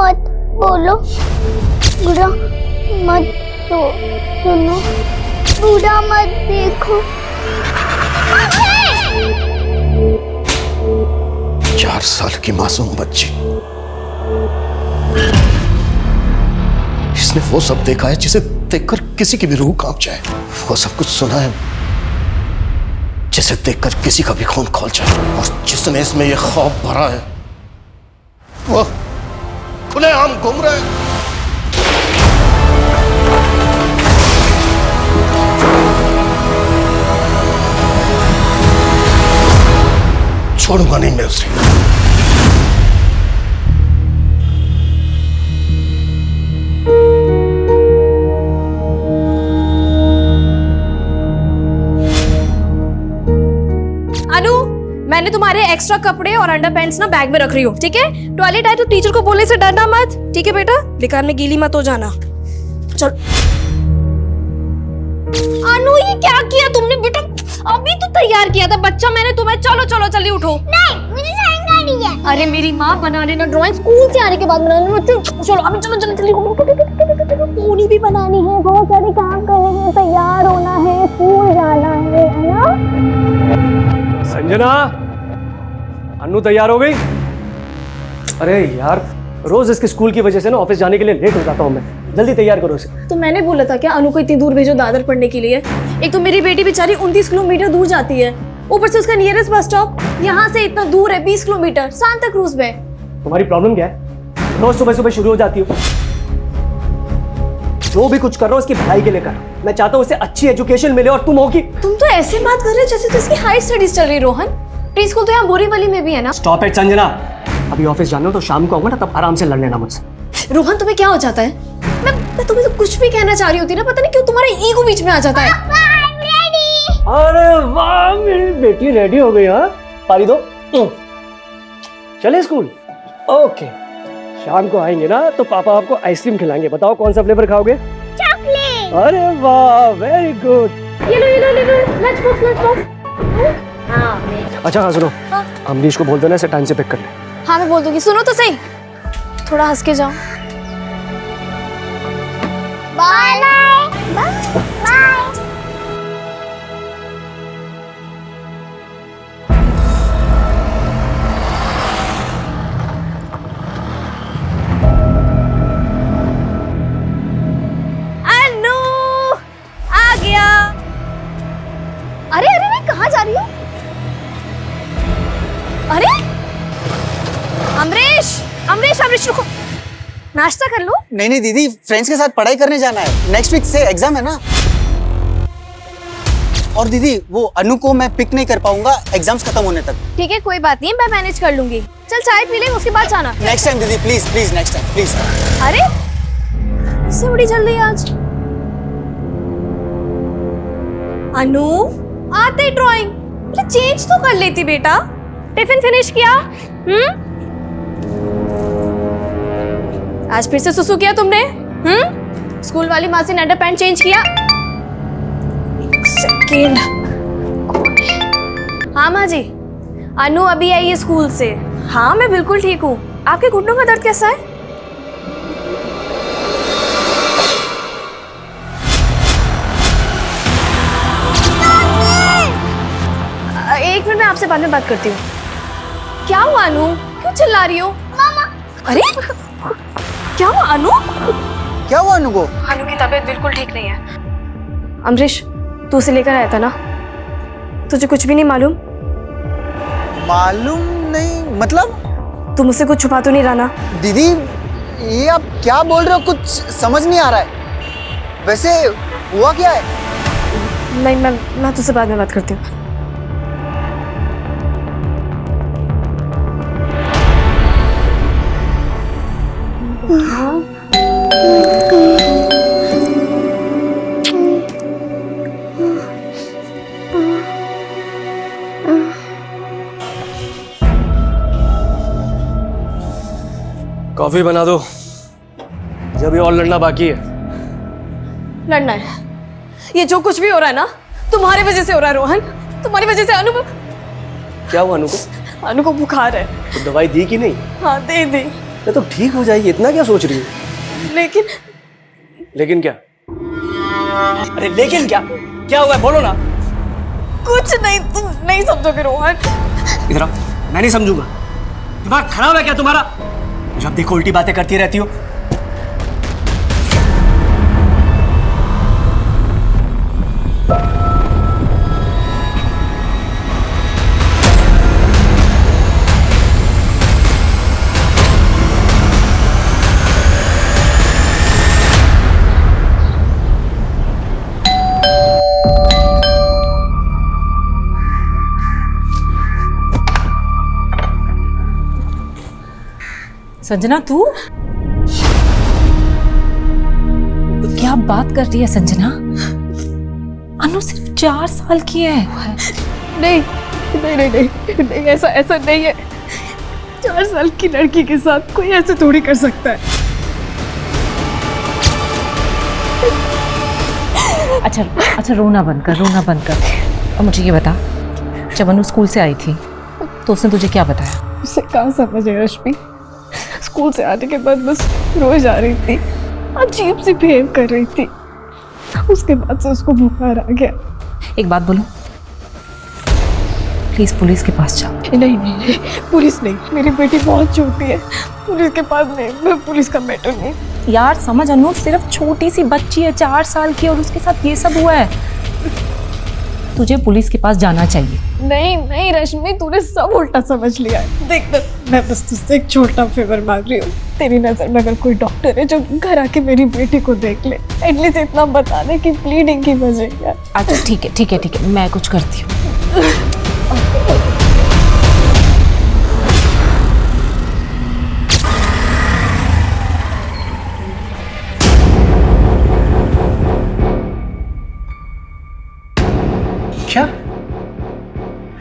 मत बोलो, बुरा मत सुनो, बुरा मत देखो। 4 साल की मासूम बच्ची, इसने वो सब देखा है जिसे देखकर किसी की भी रूह कांप जाए। वो सब कुछ सुना है जिसे देखकर किसी का भी खून खौल जाए। और जिसने इसमें ये खौफ भरा है वो खुलेआम घूम रहे हैं। छोड़ूंगा नहीं मैं उसे। मैंने तुम्हारे एक्स्ट्रा कपड़े और अंडरपैंट्स ना बैग में रख रही हूँ, ठीक है? टॉयलेट आए तो टीचर को बोलने से डरना मत, ठीक है बेटा? बेकार में गीली मत हो जाना। चल। अनु, ये क्या किया तुमने बेटा? अभी तो तैयार किया था बच्चा मैंने तुम्हें। चलो चलो जल्दी उठो। नहीं, मुझे ड्राइंग करनी है। अरे मेरी माँ बना देना ड्राइंग, स्कूल से आने के बाद बना देना। चलो अभी चलो जल्दी जल्दी। पूरी भी बनानी है, बहुत सारे काम करने हैं, तैयार होना है, स्कूल जाना है ना? संजना, अन्नू तैयार हो गई? अरे यार, रोज इसके स्कूल की वजह से ना ऑफिस जाने के लिए लेट हो जाता हूँ मैं। जल्दी तैयार करो इसे। तो मैंने बोला था क्या अनु को इतनी दूर भेजो दादर पढ़ने के लिए? एक तो मेरी बेटी बेचारी 29 किलोमीटर दूर जाती है, ऊपर से उसका नियरेस्ट बस स्टॉप यहाँ से इतना दूर है, 20 किलोमीटर, सांता क्रूज में। तुम्हारी प्रॉब्लम क्या है? रोज सुबह सुबह शुरू हो जाती हो। जो भी कुछ कर रहा हो उसकी भलाई के लिए कर। मैं चाहता हूँ उसे अच्छी एजुकेशन मिले और तुम हो कि। तुम तो ऐसे बात कर रहे हो जैसे तो इसकी हाई स्टडीज चल रही। रोहन, प्री स्कूल तो यहाँ बोरीवली में भी है ना? Stop it Sanjana. अभी ऑफिस जाना हो तो शाम को आऊंगा ना, तब आराम से लड़ लेना मुझसे। रोहन, तुम्हें क्या हो जाता है? मैं तुम्हें तो कुछ भी कहना चाह रही होती ना, पता नहीं क्यों तुम्हारा ईगो बीच में आ जाता है। अरे वाह, मेरी बेटी रेडी हो गई। हाँ, पारी दो। चले स्कूल? ओके, शाम को आएंगे ना तो पापा आपको आइसक्रीम खिलाएंगे। बताओ कौन सा फ्लेवर खाओगे? चॉकलेट। अरे वाह, वेरी गुड। ये लो लंच बॉक्स। अच्छा हाँ सुनो, हाँ? अमरीश को बोल देना इसे टाइम से पिक कर ले। हाँ मैं बोल दूंगी। सुनो तो सही, थोड़ा हंस के जाओ। Bye bye. अनु आ गया। अरे अरे मैं कहाँ जा रही हूँ? अरे अमरीश रुको, नाश्ता कर लो। नहीं दीदी, फ्रेंड्स के साथ पढ़ाई करने जाना है। नेक्स्ट वीक से एग्जाम है ना। और दीदी, वो अनु को मैं पिक नहीं कर पाऊंगा एग्जाम्स खत्म होने तक। ठीक है कोई बात नहीं, मैं मैनेज कर लूंगी। चल चाय पी ले, उसके बाद जाना। नेक्स्ट टाइम दीदी, please please next time please. अरे इससे बड़ी जल्दी आज? अनु, आते ड्राइंग चेंज तो कर लेती बेटा। टिफिन फिनिश किया? आज फिर से सुसु किया तुमने? स्कूल वाली माँ से अंडरपैंट चेंज किया? सेकेंड। हाँ माँ जी, अनु अभी आई है स्कूल से। हाँ मैं बिल्कुल ठीक हूँ। आपके घुटनों का दर्द कैसा है? एक मिनट, मैं आपसे बाद में बात करती हूँ। क्या हुआ अनु, क्यों चिल्ला रही हो? मामा। अरे क्या हुआ अनु? क्या हुआ अनु को? अनु की तबीयत बिल्कुल ठीक नहीं है। अमरीश, तू उसे लेकर आया था ना? तुझे कुछ भी नहीं मालूम? मालूम नहीं मतलब? तुम मुझसे कुछ छुपा तो नहीं रहा ना? दीदी, ये आप क्या बोल रहे हो? कुछ समझ नहीं आ रहा है। वैसे हुआ क्या है? नहीं, मैं तुझसे बाद में बात करती हूँ। कॉफी बना दो, जब भी और लड़ना बाकी है। लड़ना है? ये जो कुछ भी हो रहा है ना, तुम्हारी वजह से हो रहा है रोहन। तुम्हारी वजह से अनु। क्या हुआ अनु को? अनु को बुखार है। तो दवाई दी कि नहीं? हाँ दे दी। ये तो ठीक हो जाएगी, इतना क्या सोच रही है? लेकिन क्या? अरे लेकिन क्या हुआ है? बोलो ना। कुछ नहीं, तुम नहीं समझोगे रोहन। इधर आओ, मैं नहीं समझूंगा। दिमाग खराब है क्या तुम्हारा? जब देखो उल्टी बातें करती रहती हो। संजना तू क्या बात कर रही है संजना? अनु सिर्फ 4 साल की है। नहीं नहीं नहीं नहीं, नहीं ऐसा नहीं है। 4 साल की लड़की के साथ कोई ऐसे थोड़ी कर सकता है। अच्छा रोना बंद कर। और मुझे ये बता, जब अनु स्कूल से आई थी तो उसने तुझे क्या बताया? उसे कहाँ समझ है रश्मि? स्कूल से आने के बाद बस रोज जा रही थी, अजीब सी बिहेव कर रही थी। उसके बाद से उसको बुखार आ गया। एक बात बोलूं, प्लीज पुलिस के पास जाओ। नहीं, पुलिस नहीं, मेरी बेटी बहुत छोटी है, पुलिस के पास नहीं, मैं पुलिस का मैटर नहीं। यार समझ, अनु सिर्फ छोटी सी बच्ची है, 4 साल की, और उसके साथ ये सब हुआ है। तुझे पुलिस के पास जाना चाहिए। नहीं रश्मि, तूने सब उल्टा समझ लिया है। देख, मैं बस तुझसे एक छोटा फेवर मांग रही हूँ। तेरी नजर में अगर कोई डॉक्टर है जो घर आके मेरी बेटी को देख ले, एटलीस्ट इतना बता दे कि ब्लीडिंग की वजह क्या है। अच्छा ठीक है, मैं कुछ करती हूँ। क्या?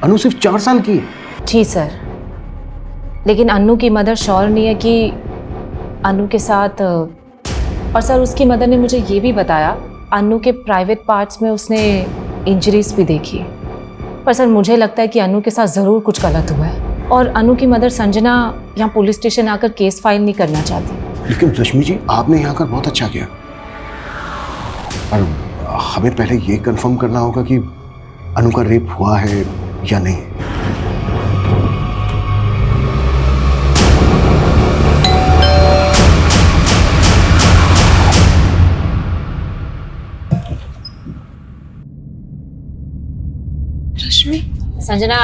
अनु सिर्फ 4 साल की है? जी सर, लेकिन अनु की मदर श्योर नहीं है कि अनु के साथ, और सर उसकी मदर ने मुझे ये भी बताया अनु के प्राइवेट पार्ट्स में उसने इंजरीज भी देखी। पर सर मुझे लगता है कि अनु के साथ ज़रूर कुछ गलत हुआ है, और अनु की मदर संजना यहाँ पुलिस स्टेशन आकर केस फाइल नहीं करना चाहती। लेकिन रश्मि जी, आपने यहाँ आकर बहुत अच्छा किया, पर हमें पहले ये कंफर्म करना होगा कि अनु का रेप हुआ है या नहीं। रश्मि, संजना,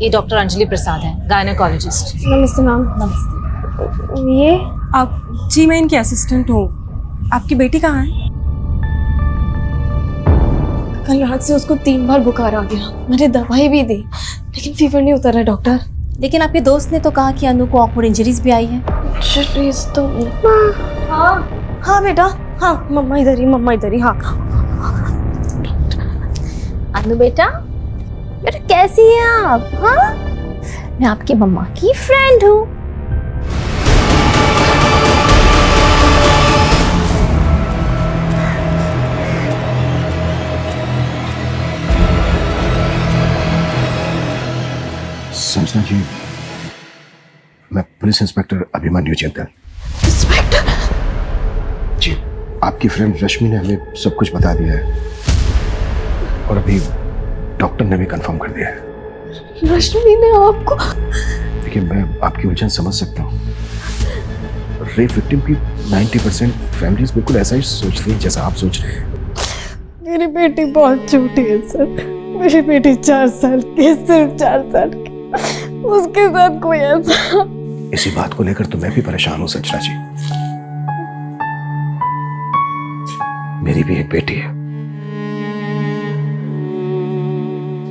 ये डॉक्टर अंजलि प्रसाद है, गायनेकोलॉजिस्ट। नमस्ते मैम। नमस्ते। ये आप? जी मैं इनकी असिस्टेंट हूँ। आपकी बेटी कहाँ है? कल रात से उसको 3 बार बुखार आ गया, मैंने दवाई भी दी, लेकिन फीवर नहीं उतर रहा डॉक्टर। लेकिन आपके दोस्त ने तो कहा कि अनु को ऑकवर्ड इंजरीज भी आई है। इंजरीज तो हाँ बेटा, हाँ मम्मा इधर ही। हाँ अनु बेटा कैसी हैं आप? हाँ, मैं आपकी मम्मा की फ्रेंड हूँ। संजना जी, मैं पुलिस इंस्पेक्टर अभिमन्यु चिंतन। इंस्पेक्टर जी, आपकी फ्रेंड रश्मि ने हमें सब कुछ बता दिया है, और अभी डॉक्टर ने भी कंफर्म कर दिया है। रश्मि ने आपको? देखिए, मैं आपकी उलझन समझ सकता हूँ। रेप विक्टिम की 90% फैमिलीज बिल्कुल ऐसा ही सोचती हैं जैसा आप सोच रहे हैं। मेरी बेटी बहुत छोटी है सर, मेरी बेटी 4 साल की, सिर्फ 4 साल की, उसके साथ कोई ऐसा। इसी बात को लेकर तो मैं भी परेशान हूँ संजना जी। मेरी भी एक बेटी है,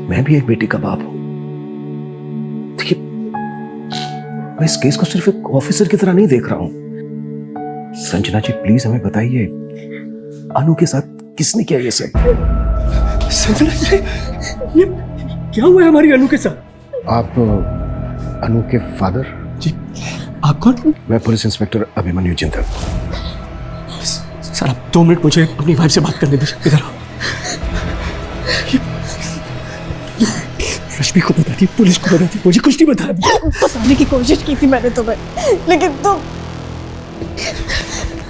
मैं भी एक बेटी का बाप हूं। देखिए, मैं इस केस को सिर्फ एक ऑफिसर की तरह नहीं देख रहा हूं। संजना जी प्लीज हमें बताइए, अनु के साथ किसने किया ये सब? संजना जी, ये क्या हुआ है हमारी अनु के साथ? आप अनु के फादर? जी, आप कौन? मैं पुलिस इंस्पेक्टर अभिमन्यु चिंतन। सर आप 2 मिनट मुझे अपनी वाइफ से बात करने दीजिए। इधर आओ। रश्मि को बता दी, पुलिस को बता दी, मुझे कुछ नहीं बताया। बताने की कोशिश की थी मैंने तुम्हें, लेकिन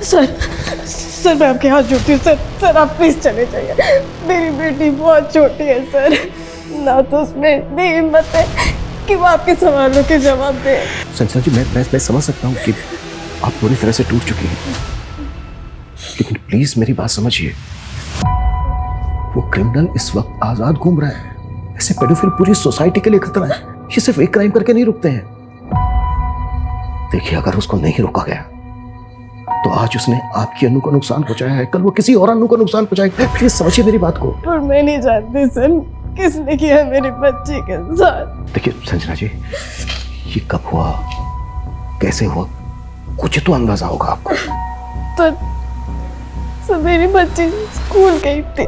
सर मैं आपके हाथ जोड़ती हूँ सर आप प्लीज चले जाइए। मेरी बेटी बहुत छोटी है सर, ना तो उसमें इतनी हिम्मत है कि वो आपके सवालों के जवाब दे। संजना जी, मैं समझ सकता हूँ कि आप पूरी तरह से टूट चुकी हैं, लेकिन प्लीज मेरी बात समझिए। वो क्रिमिनल इस वक्त आजाद घूम रहा है। ऐसे पेडोफिल पूरी सोसाइटी के लिए खतरा है। ये सिर्फ एक क्राइम करके नहीं रुकते हैं। देखिए, अगर उसको नहीं रोका गया तो आज उसने आपकी अनु को नुकसान पहुंचाया है, कल वो किसी और अनु को नुकसान पहुंचाएगा। प्लीज समझिए मेरी बात को। और मैं नहीं जानती सर किसने किया मेरी बच्ची के साथ। देखिए संजना जी, ये कब हुआ, कैसे हुआ, कुछ तो अंदाजा होगा आपको। तो मेरी बच्ची स्कूल गई थी,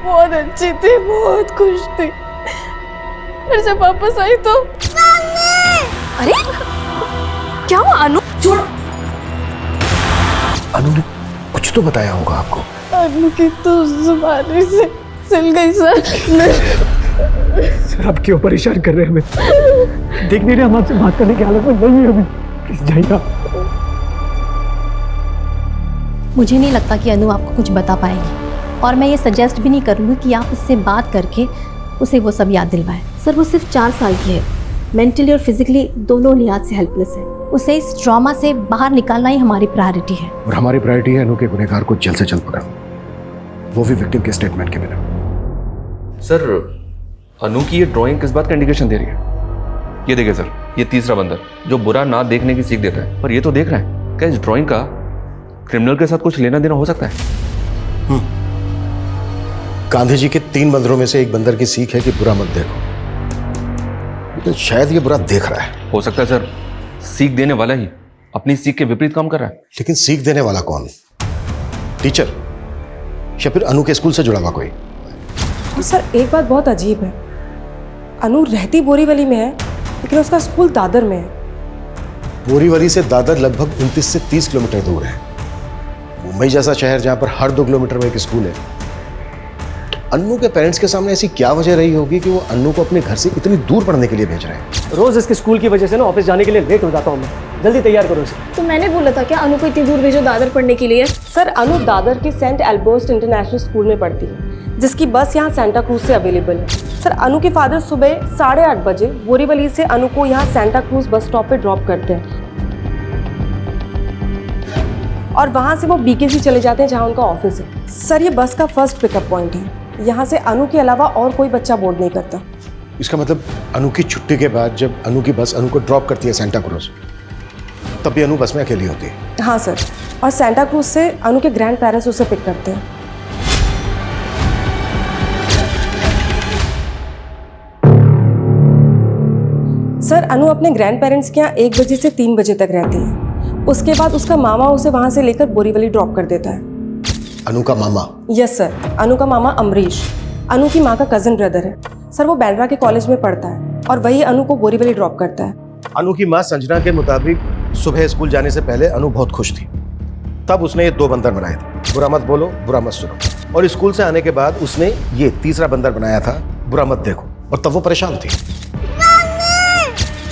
बहुत अच्छी थी, बहुत खुश थी। फिर जब वापस आई तो अरे क्या हुआ अनु? छोड़ो। अनु ने कुछ तो बताया होगा आपको। अनु की तो जुबानी से सिल गई सर। सर आप क्यों परेशान कर रहे हैं हमें? देख नहीं रहे हम आपसे बात करने की हालत में नहीं है अभी। प्लीज जाइए आप। मुझे नहीं लगता कि अनु आपको कुछ बता पाएगी, और मैं ये सजेस्ट भी नहीं करूँगी कि आप उससे बात करके उसे वो सब याद दिलवाएं। सर वो सिर्फ 4 साल की है, मेंटली और फिजिकली दोनों लिहाज से हेल्पलेस है। उसे इस ट्रॉमा से बाहर निकालना ही हमारी प्रायोरिटी है। और हमारी प्रायोरिटी है अनु के गुनहगार को जल्द से जल्द पकड़ना, वो भी विक्टिम के स्टेटमेंट के बिना। सर अनु की ये ड्राइंग किस बात का इंडिकेशन दे रही है? ये देखिए सर, ये तीसरा बंदर जो बुरा ना देखने की सीख देता है, पर ये तो देख रहे हैं। क्या इस ड्राइंग का क्रिमिनल के साथ कुछ लेना देना हो सकता है? गांधी जी के 3 बंदरों में से एक बंदर की सीख है कि बुरा मत देखो, तो शायद ये बुरा देख रहा है। हो सकता है सर सीख देने वाला ही अपनी सीख के विपरीत काम कर रहा है। लेकिन सीख देने वाला कौन? टीचर या फिर अनु के स्कूल से जुड़ा हुआ कोई? तो सर एक बात बहुत अजीब है, अनु रहती बोरीवली में है लेकिन उसका स्कूल दादर में है। बोरीवली से दादर लगभग 29 से 30 किलोमीटर दूर है। मुंबई जैसा शहर जहां पर हर 2 किलोमीटर में एक स्कूल है, तो अन्नू के पेरेंट्स के सामने ऐसी क्या वजह रही होगी कि वो अन्नू को अपने घर से इतनी दूर पढ़ने के लिए भेज रहे हैं? रोज इसके स्कूल की वजह से ना ऑफिस जाने के लिए लेट हो जाता हूँ मैं। जल्दी तैयार करो इसे। तो मैंने बोला था क्या अनु को इतनी दूर भेजो दादर पढ़ने के लिए? सर अनु दादर के सेंट एल्बर्ट इंटरनेशनल स्कूल में पढ़ती है, जिसकी बस यहाँ सेंटा क्रूज से अवेलेबल है। सर अनु के फादर सुबह 8:30 बजे बोरीवली से अनु को यहाँ सेंटा क्रूज बस स्टॉप पे ड्रॉप करते हैं और वहाँ से वो बीकेसी चले जाते हैं जहाँ उनका ऑफिस है। सर ये बस का फर्स्ट पिकअप पॉइंट है, यहाँ से अनु के अलावा और कोई बच्चा बोर्ड नहीं करता। इसका मतलब अनु की छुट्टी के बाद जब अनु की बस अनु को ड्रॉप करती है सेंटा क्रूज, तब भी अनु बस में अकेली होती है? हाँ सर, और सेंटा क्रूज से अनु के ग्रैंड पेरेंट्स उसे पिक करते हैं। सर अनु अपने ग्रैंड पेरेंट्स के यहाँ 1 बजे से 3 बजे तक रहती है। उसके बाद उसका मामा उसे वहाँ से लेकर बोरीवली ड्रॉप कर देता है। अनु का मामा? यस सर, अनु का मामा अमरीश अनु की माँ का कजिन ब्रदर है। सर वो बैंड्रा के कॉलेज में पढ़ता है और वही अनु को बोरीवली ड्रॉप करता है। अनु की माँ संजना के मुताबिक सुबह स्कूल जाने से पहले अनु बहुत खुश थी, तब उसने ये 2 बंदर बनाए थे, बुरा मत बोलो बुरा मत सुनो, और स्कूल से आने के बाद उसने ये तीसरा बंदर बनाया था, बुरा मत देखो, और तब वो परेशान थी।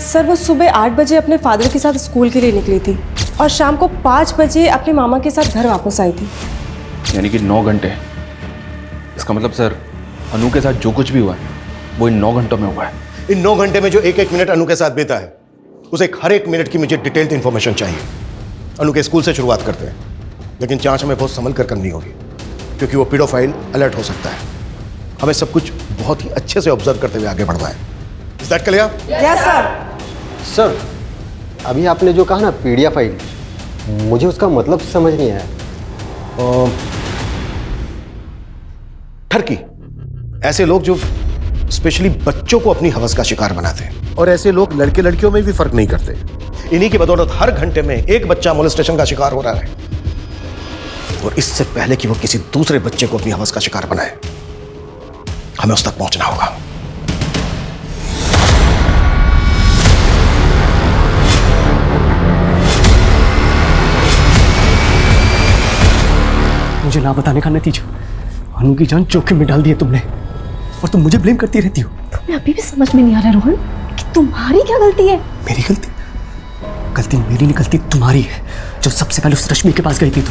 सर वो सुबह 8 बजे अपने फादर के साथ स्कूल के लिए निकली थी और शाम को 5 बजे अपने मामा के साथ घर वापस आई थी। यानी कि 9 घंटे। इसका मतलब सर अनु के साथ जो कुछ भी हुआ है वो इन 9 घंटों में हुआ है। इन 9 घंटे में जो एक मिनट अनु के साथ बीता है, उसे हर एक मिनट की मुझे डिटेल्ड इंफॉर्मेशन चाहिए। अनु के स्कूल से शुरुआत करते हैं, लेकिन जांच हमें बहुत संभल कर करनी होगी क्योंकि वो पीडोफाइल अलर्ट हो सकता है। हमें सब कुछ बहुत ही अच्छे से ऑब्जर्व करते हुए आगे बढ़ना है। Is that clear? Yes sir. Sir अभी आपने जो कहा ना पीडिया फाइल, मुझे उसका मतलब समझ नहीं आया। ठरकी, ऐसे लोग जो स्पेशली बच्चों को अपनी हवस का शिकार बनाते हैं, और ऐसे लोग लड़के लड़कियों में भी फर्क नहीं करते। इन्हीं की बदौलत हर घंटे में एक बच्चा मोलेस्टेशन का शिकार हो रहा है, और इससे पहले कि वो किसी दूसरे बच्चे को अपनी हवस का शिकार बनाए, हमें उस तक पहुंचना होगा। मुझे ना बताने का नतीजा अनु की जान जोखिम में डाल दी है तुमने, और तुम मुझे ब्लेम करती रहती हो। तुम्हें अभी भी समझ में नहीं आ रहा रोहन कि तुम्हारी क्या गलती है? मेरी गलती? गलती मेरी नहीं, गलती तुम्हारी है जो सबसे पहले उस रश्मि के पास गई थी।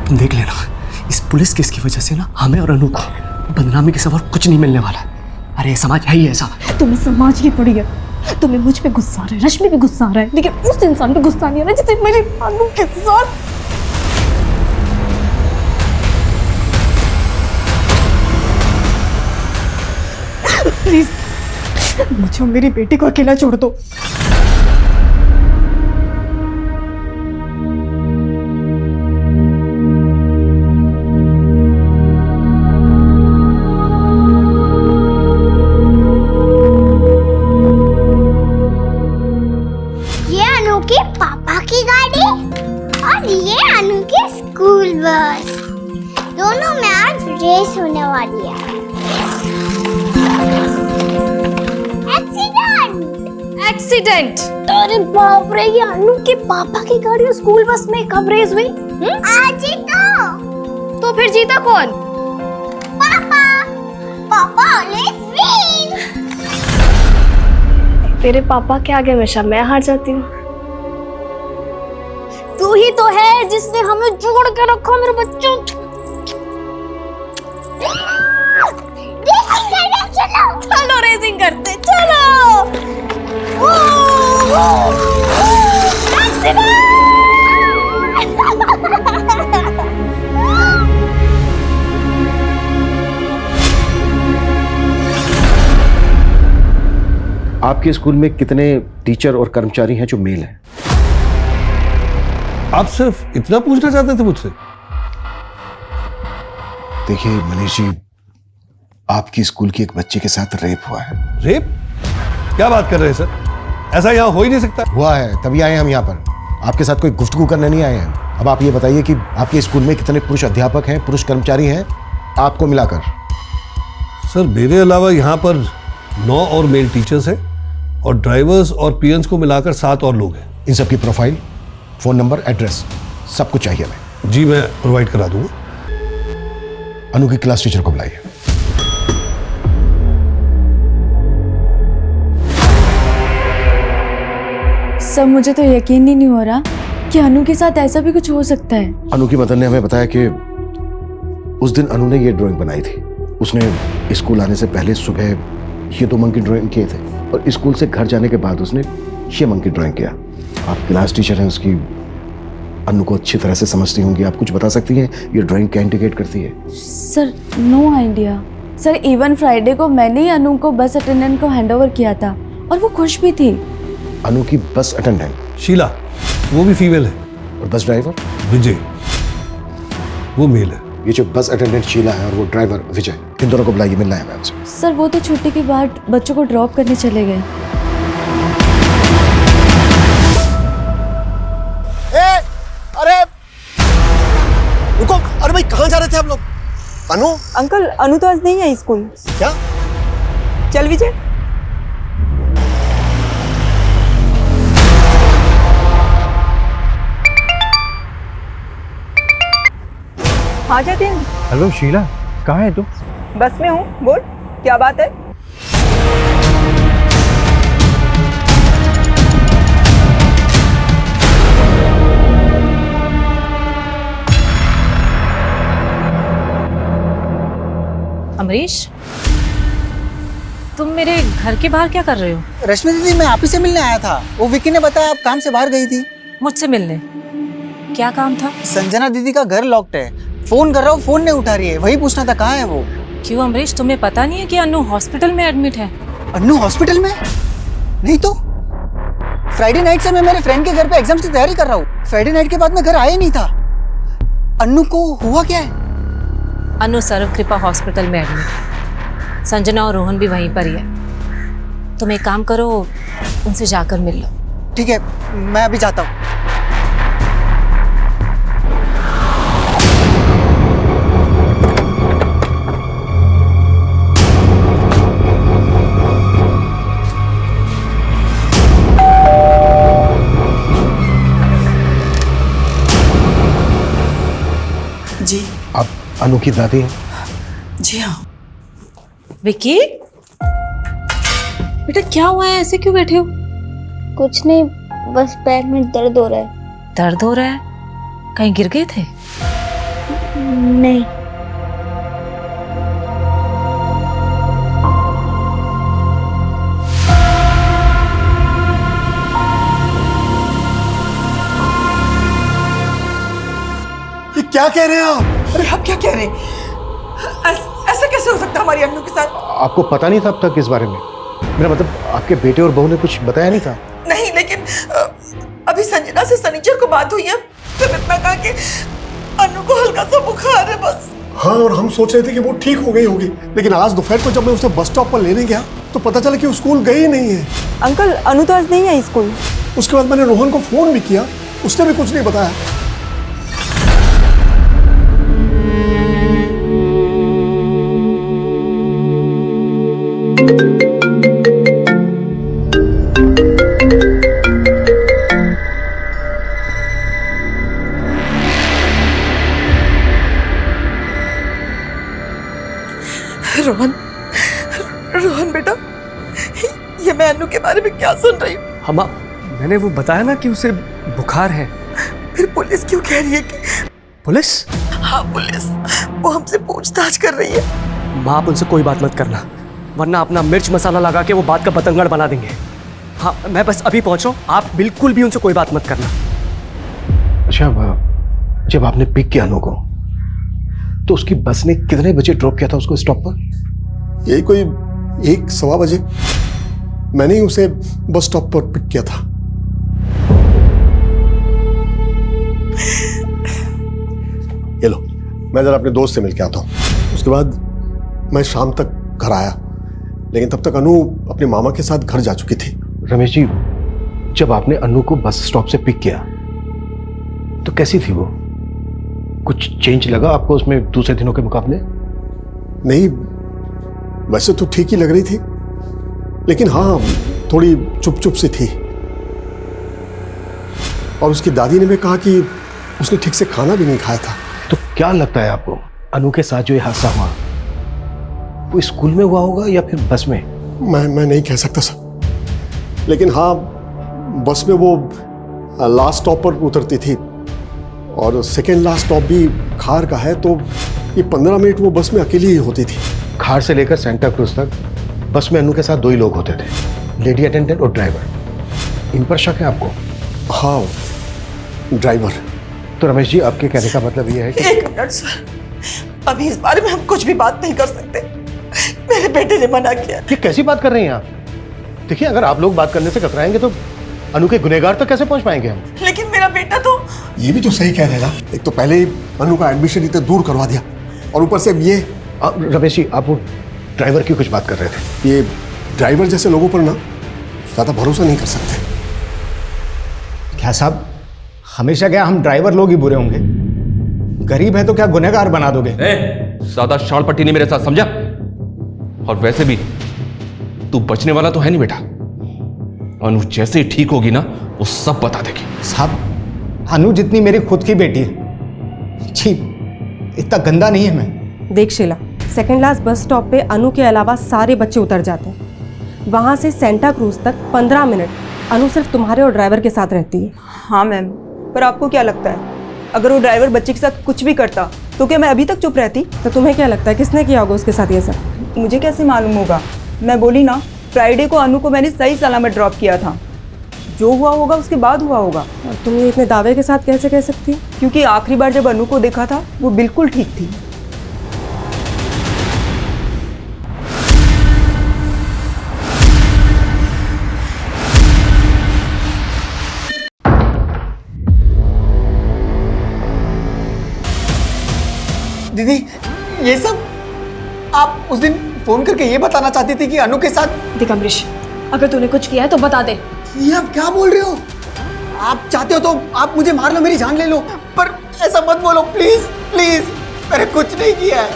तुम देख लेना, इस पुलिस केस की वजह से ना हमें और अनु को बदनामी के सिवा कुछ नहीं मिलने वाला। अरे समाज है ही ऐसा। तुम्हें समाज की पड़ी है, तुम्हें मुझ पे गुस्सा आ रहा है, रश्मि पे गुस्सा आ रहा है, लेकिन उस इंसान पे गुस्सा नहीं आ रहा जिसे मेरी अनु के साथ। प्लीज मुझे और मेरी बेटी को अकेला छोड़ दो। ये अनु के पापा की गाड़ी और ये अनु की स्कूल बस, दोनों में आज रेस होने वाली है। एक्सीडेंट? अरे बाप रे, ये अनु के पापा की गाड़ी और स्कूल बस में कब रेस हुई? आज ही तो फिर जीता कौन? पापा, पापा ऑलवेज विन। तेरे पापा के आगे हमेशा मैं हार जाती हूँ। तू ही तो है जिसने हमें जोड़ के रखा मेरे बच्चों। चलो रेसिंग करते, चलो। आपके स्कूल में कितने टीचर और कर्मचारी हैं जो मेल हैं? आप सिर्फ इतना पूछना चाहते थे मुझसे? देखिए मनीष जी, आपकी स्कूल की एक बच्ची के साथ रेप हुआ है। रेप? क्या बात कर रहे हैं सर? ऐसा यहाँ हो ही नहीं सकता। हुआ है, तभी आए हम यहाँ पर। आपके साथ कोई गुफ्तगू करने नहीं आए हैं। अब आप ये बताइए कि आपके स्कूल में कितने पुरुष अध्यापक हैं, पुरुष कर्मचारी हैं आपको मिलाकर? सर मेरे अलावा यहाँ पर 9 और मेल टीचर्स हैं और ड्राइवर्स और पीएन्स को मिलाकर 7 और लोग हैं। इन सबकी प्रोफाइल, फोन नंबर, एड्रेस सब कुछ चाहिए हमें। जी मैं प्रोवाइड करा दूंगा। अनु की क्लास टीचर को बुलाइए। सर मुझे तो यकीन ही नहीं हो रहा कि अनु के साथ ऐसा भी कुछ हो सकता है। अनु की मदर ने हमें बताया कि उस दिन अनु ने ये ड्राइंग बनाई थी। उसने स्कूल आने से पहले सुबह ये 2 मंकी ड्राइंग किए थे और स्कूल से घर जाने के बाद उसने ये मंकी ड्राइंग किया। आप क्लास टीचर हैं उसकी, अनु को अच्छी तरह से समझती होंगी, आप कुछ बता सकती हैं ये ड्राइंग क्या इंडिकेट करती है? Sir no idea. Sir even Friday को मैंने ही अनु को बस अटेंडेंट को हैंडओवर किया था और वो खुश भी थी। अनु की बस अटेंडेंट शीला, वो भी फीमेल है। और बस ड्राइवर? विजय, वो मेल है। ये जो बस अटेंडेंट शीला है और वो ड्राइवर विजय, इन दोनों को बुलाइए, मिलना है मैम से। सर वो तो छुट्टी के बाद बच्चों को ड्रॉप करने चले गए। अरे रुको, अरे भाई कहाँ जा रहे थे आप लोग? अनु? अंकल अनु तो आज नहीं आई स्कूल। क्या? चल विजय। आ जाते हैं। हेलो शीला, कहाँ है तू? बस में हूँ, बोल क्या बात है? अमरीश, तुम मेरे घर के बाहर क्या कर रहे हो? रश्मि दीदी, मैं आप ही से मिलने आया था। वो विक्की ने बताया आप काम से बाहर गई थी। मुझसे मिलने? क्या काम था? संजना दीदी का घर लॉक्ड है, फोन कर रहा हूँ, फोन नहीं उठा रही है, वही पूछना था कहाँ है वो। क्यों अमरीश, तुम्हें पता नहीं है कि अनु हॉस्पिटल में एडमिट है? अनु हॉस्पिटल में? नहीं तो फ्राइडे नाइट से मैं मेरे फ्रेंड के घर पे एग्जाम्स की तैयारी कर रहा हूँ। फ्राइडे नाइट के बाद मैं घर आया नहीं था। अनु को हुआ क्या है? अनु सर्व कृपा हॉस्पिटल में एडमिट है। संजना और रोहन भी वहीं पर ही है। तुम एक काम करो, उनसे जाकर मिल लो। ठीक है, मैं अभी जाता हूँ। जी आप अनु की दादी हैं? जी हाँ। विक्की, बेटा क्या हुआ है, ऐसे क्यों बैठे हो? कुछ नहीं, बस पैर में दर्द हो रहा है। दर्द हो रहा है? कहीं गिर गए थे? नहीं। ये क्या कह रहे हैं आप? अरे आप क्या कह रहे हैं? ऐसा कैसे हो सकता है हमारी अन्नू के साथ? आपको पता नहीं था अब तक इस बारे में? मेरा मतलब आपके बेटे और बहू ने कुछ बताया नहीं था? नहीं, लेकिन अभी संजना से सनीचर को बात हुई है। फिर इतना कहा कि अन्नू को हल्का सा बुखार है बस। हाँ, और हम सोच रहे थे कि वो ठीक हो गई होगी, लेकिन आज दोपहर को जब मैं उसे बस स्टॉप पर लेने गया तो पता चला कि वो स्कूल गई नहीं है। अंकल, अनु तो आज नहीं आई स्कूल। उसके बाद मैंने रोहन को फोन भी किया, उसने भी कुछ नहीं बताया। रोहन बेटा, ये मैं अनु के बारे में क्या सुन रही हूँ? हम मैंने वो बताया ना कि उसे बुखार है। फिर पुलिस क्यों कह रही है कि? पुलिस? हाँ पुलिस, वो हमसे पूछताछ कर रही है। माँ, आप उनसे कोई बात मत करना, वरना अपना मिर्च मसाला लगा के वो बात का बतंगड़ बना देंगे। हाँ, मैं बस अभी पहुंच रहा हूँ, आप बिल्कुल भी उनसे कोई बात मत करना। अच्छा, जब आपने पिक किया अनु को तो उसकी बस ने कितने बजे ड्रॉप किया था उसको स्टॉप पर? यही कोई 1-1:15 बजे मैंने ही उसे बस स्टॉप पर पिक किया था। ये लो, मैं जरा अपने दोस्त से मिल के आता हूँ। उसके बाद मैं शाम तक घर आया, लेकिन तब तक अनु अपने मामा के साथ घर जा चुकी थी। रमेश जी, जब आपने अनु को बस स्टॉप से पिक किया तो कैसी थी वो? कुछ चेंज लगा आपको उसमें दूसरे दिनों के मुकाबले? नहीं, वैसे तो ठीक ही लग रही थी, लेकिन हाँ, थोड़ी चुप चुप सी थी। और उसकी दादी ने भी कहा कि उसने ठीक से खाना भी नहीं खाया था। तो क्या लगता है आपको, अनु के साथ जो ये हादसा हुआ वो स्कूल में हुआ होगा या फिर बस में? मैं नहीं कह सकता सर, लेकिन हाँ, बस में वो लास्ट स्टॉप पर उतरती थी और सेकेंड लास्ट स्टॉप भी खार का है, तो ये 15 मिनट वो बस में अकेली ही होती थी। खार से लेकर सेंटा क्रूज तक बस में अनु के साथ 2 ही लोग होते थे, लेडी अटेंडेंट और ड्राइवर। इन पर शक है आपको? हाँ, ड्राइवर। तो रमेश जी, आपके कहने का मतलब ये है कि... 1 मिनट सर, अभी इस बारे में हम कुछ भी बात नहीं कर सकते। मेरे बेटे ने मना किया। ये कैसी बात कर रही हैं आप? देखिए, अगर आप लोग बात करने से कतराएंगे तो अनु के गुनहगार तक कैसे पहुंच पाएंगे हम? लेकिन मेरा बेटा तो... ये भी तो सही कह रहे ना, एक तो पहले ही अनु का एडमिशन इतने दूर करवा दिया और ऊपर से ये... रमेश जी, आप वो ड्राइवर की कुछ बात कर रहे थे। ये ड्राइवर जैसे लोगों पर ना ज्यादा भरोसा नहीं कर सकते। क्या साहब, हमेशा क्या हम ड्राइवर लोग ही बुरे होंगे? गरीब है तो क्या गुनहगार बना दोगे? ज्यादा शाण पट्टी नहीं मेरे साथ, समझा? और वैसे भी तू बचने वाला तो है नहीं बेटा। अनु जैसे ही ठीक होगी ना, वो सब बता देगी। साहब, अनु जितनी मेरी खुद की बेटी है। छी, इतना गंदा नहीं है मैं। देख Sheela, second last bus stop पे अनु के अलावा सारे बच्चे उतर जाते हैं। वहाँ से सेंटा क्रूज तक 15 मिनट अनु सिर्फ तुम्हारे और ड्राइवर के साथ रहती है। हाँ मैम, पर आपको क्या लगता है, अगर वो ड्राइवर बच्चे के साथ कुछ भी करता तो क्या मैं अभी तक चुप रहती? तो तुम्हें क्या लगता है किसने किया होगा उसके साथ ये सब? मुझे कैसे मालूम होगा? मैं बोली ना, फ्राइडे को अनु को मैंने सही सलामत ड्रॉप किया था। जो हुआ होगा उसके बाद हुआ होगा। और तुम ये इतने दावे के साथ कैसे कह सकती? क्योंकि आखिरी बार जब अनु को देखा था वो बिल्कुल ठीक थी। दीदी, ये सब आप उस दिन फोन करके ये बताना चाहती थी कि अनु के साथ... देख अमरीश, अगर तूने कुछ किया है तो बता दे। ये आप क्या बोल रहे हो? आप चाहते हो तो आप मुझे मार लो, मेरी जान ले लो, पर ऐसा मत बोलो प्लीज प्लीज। मैंने कुछ नहीं किया है।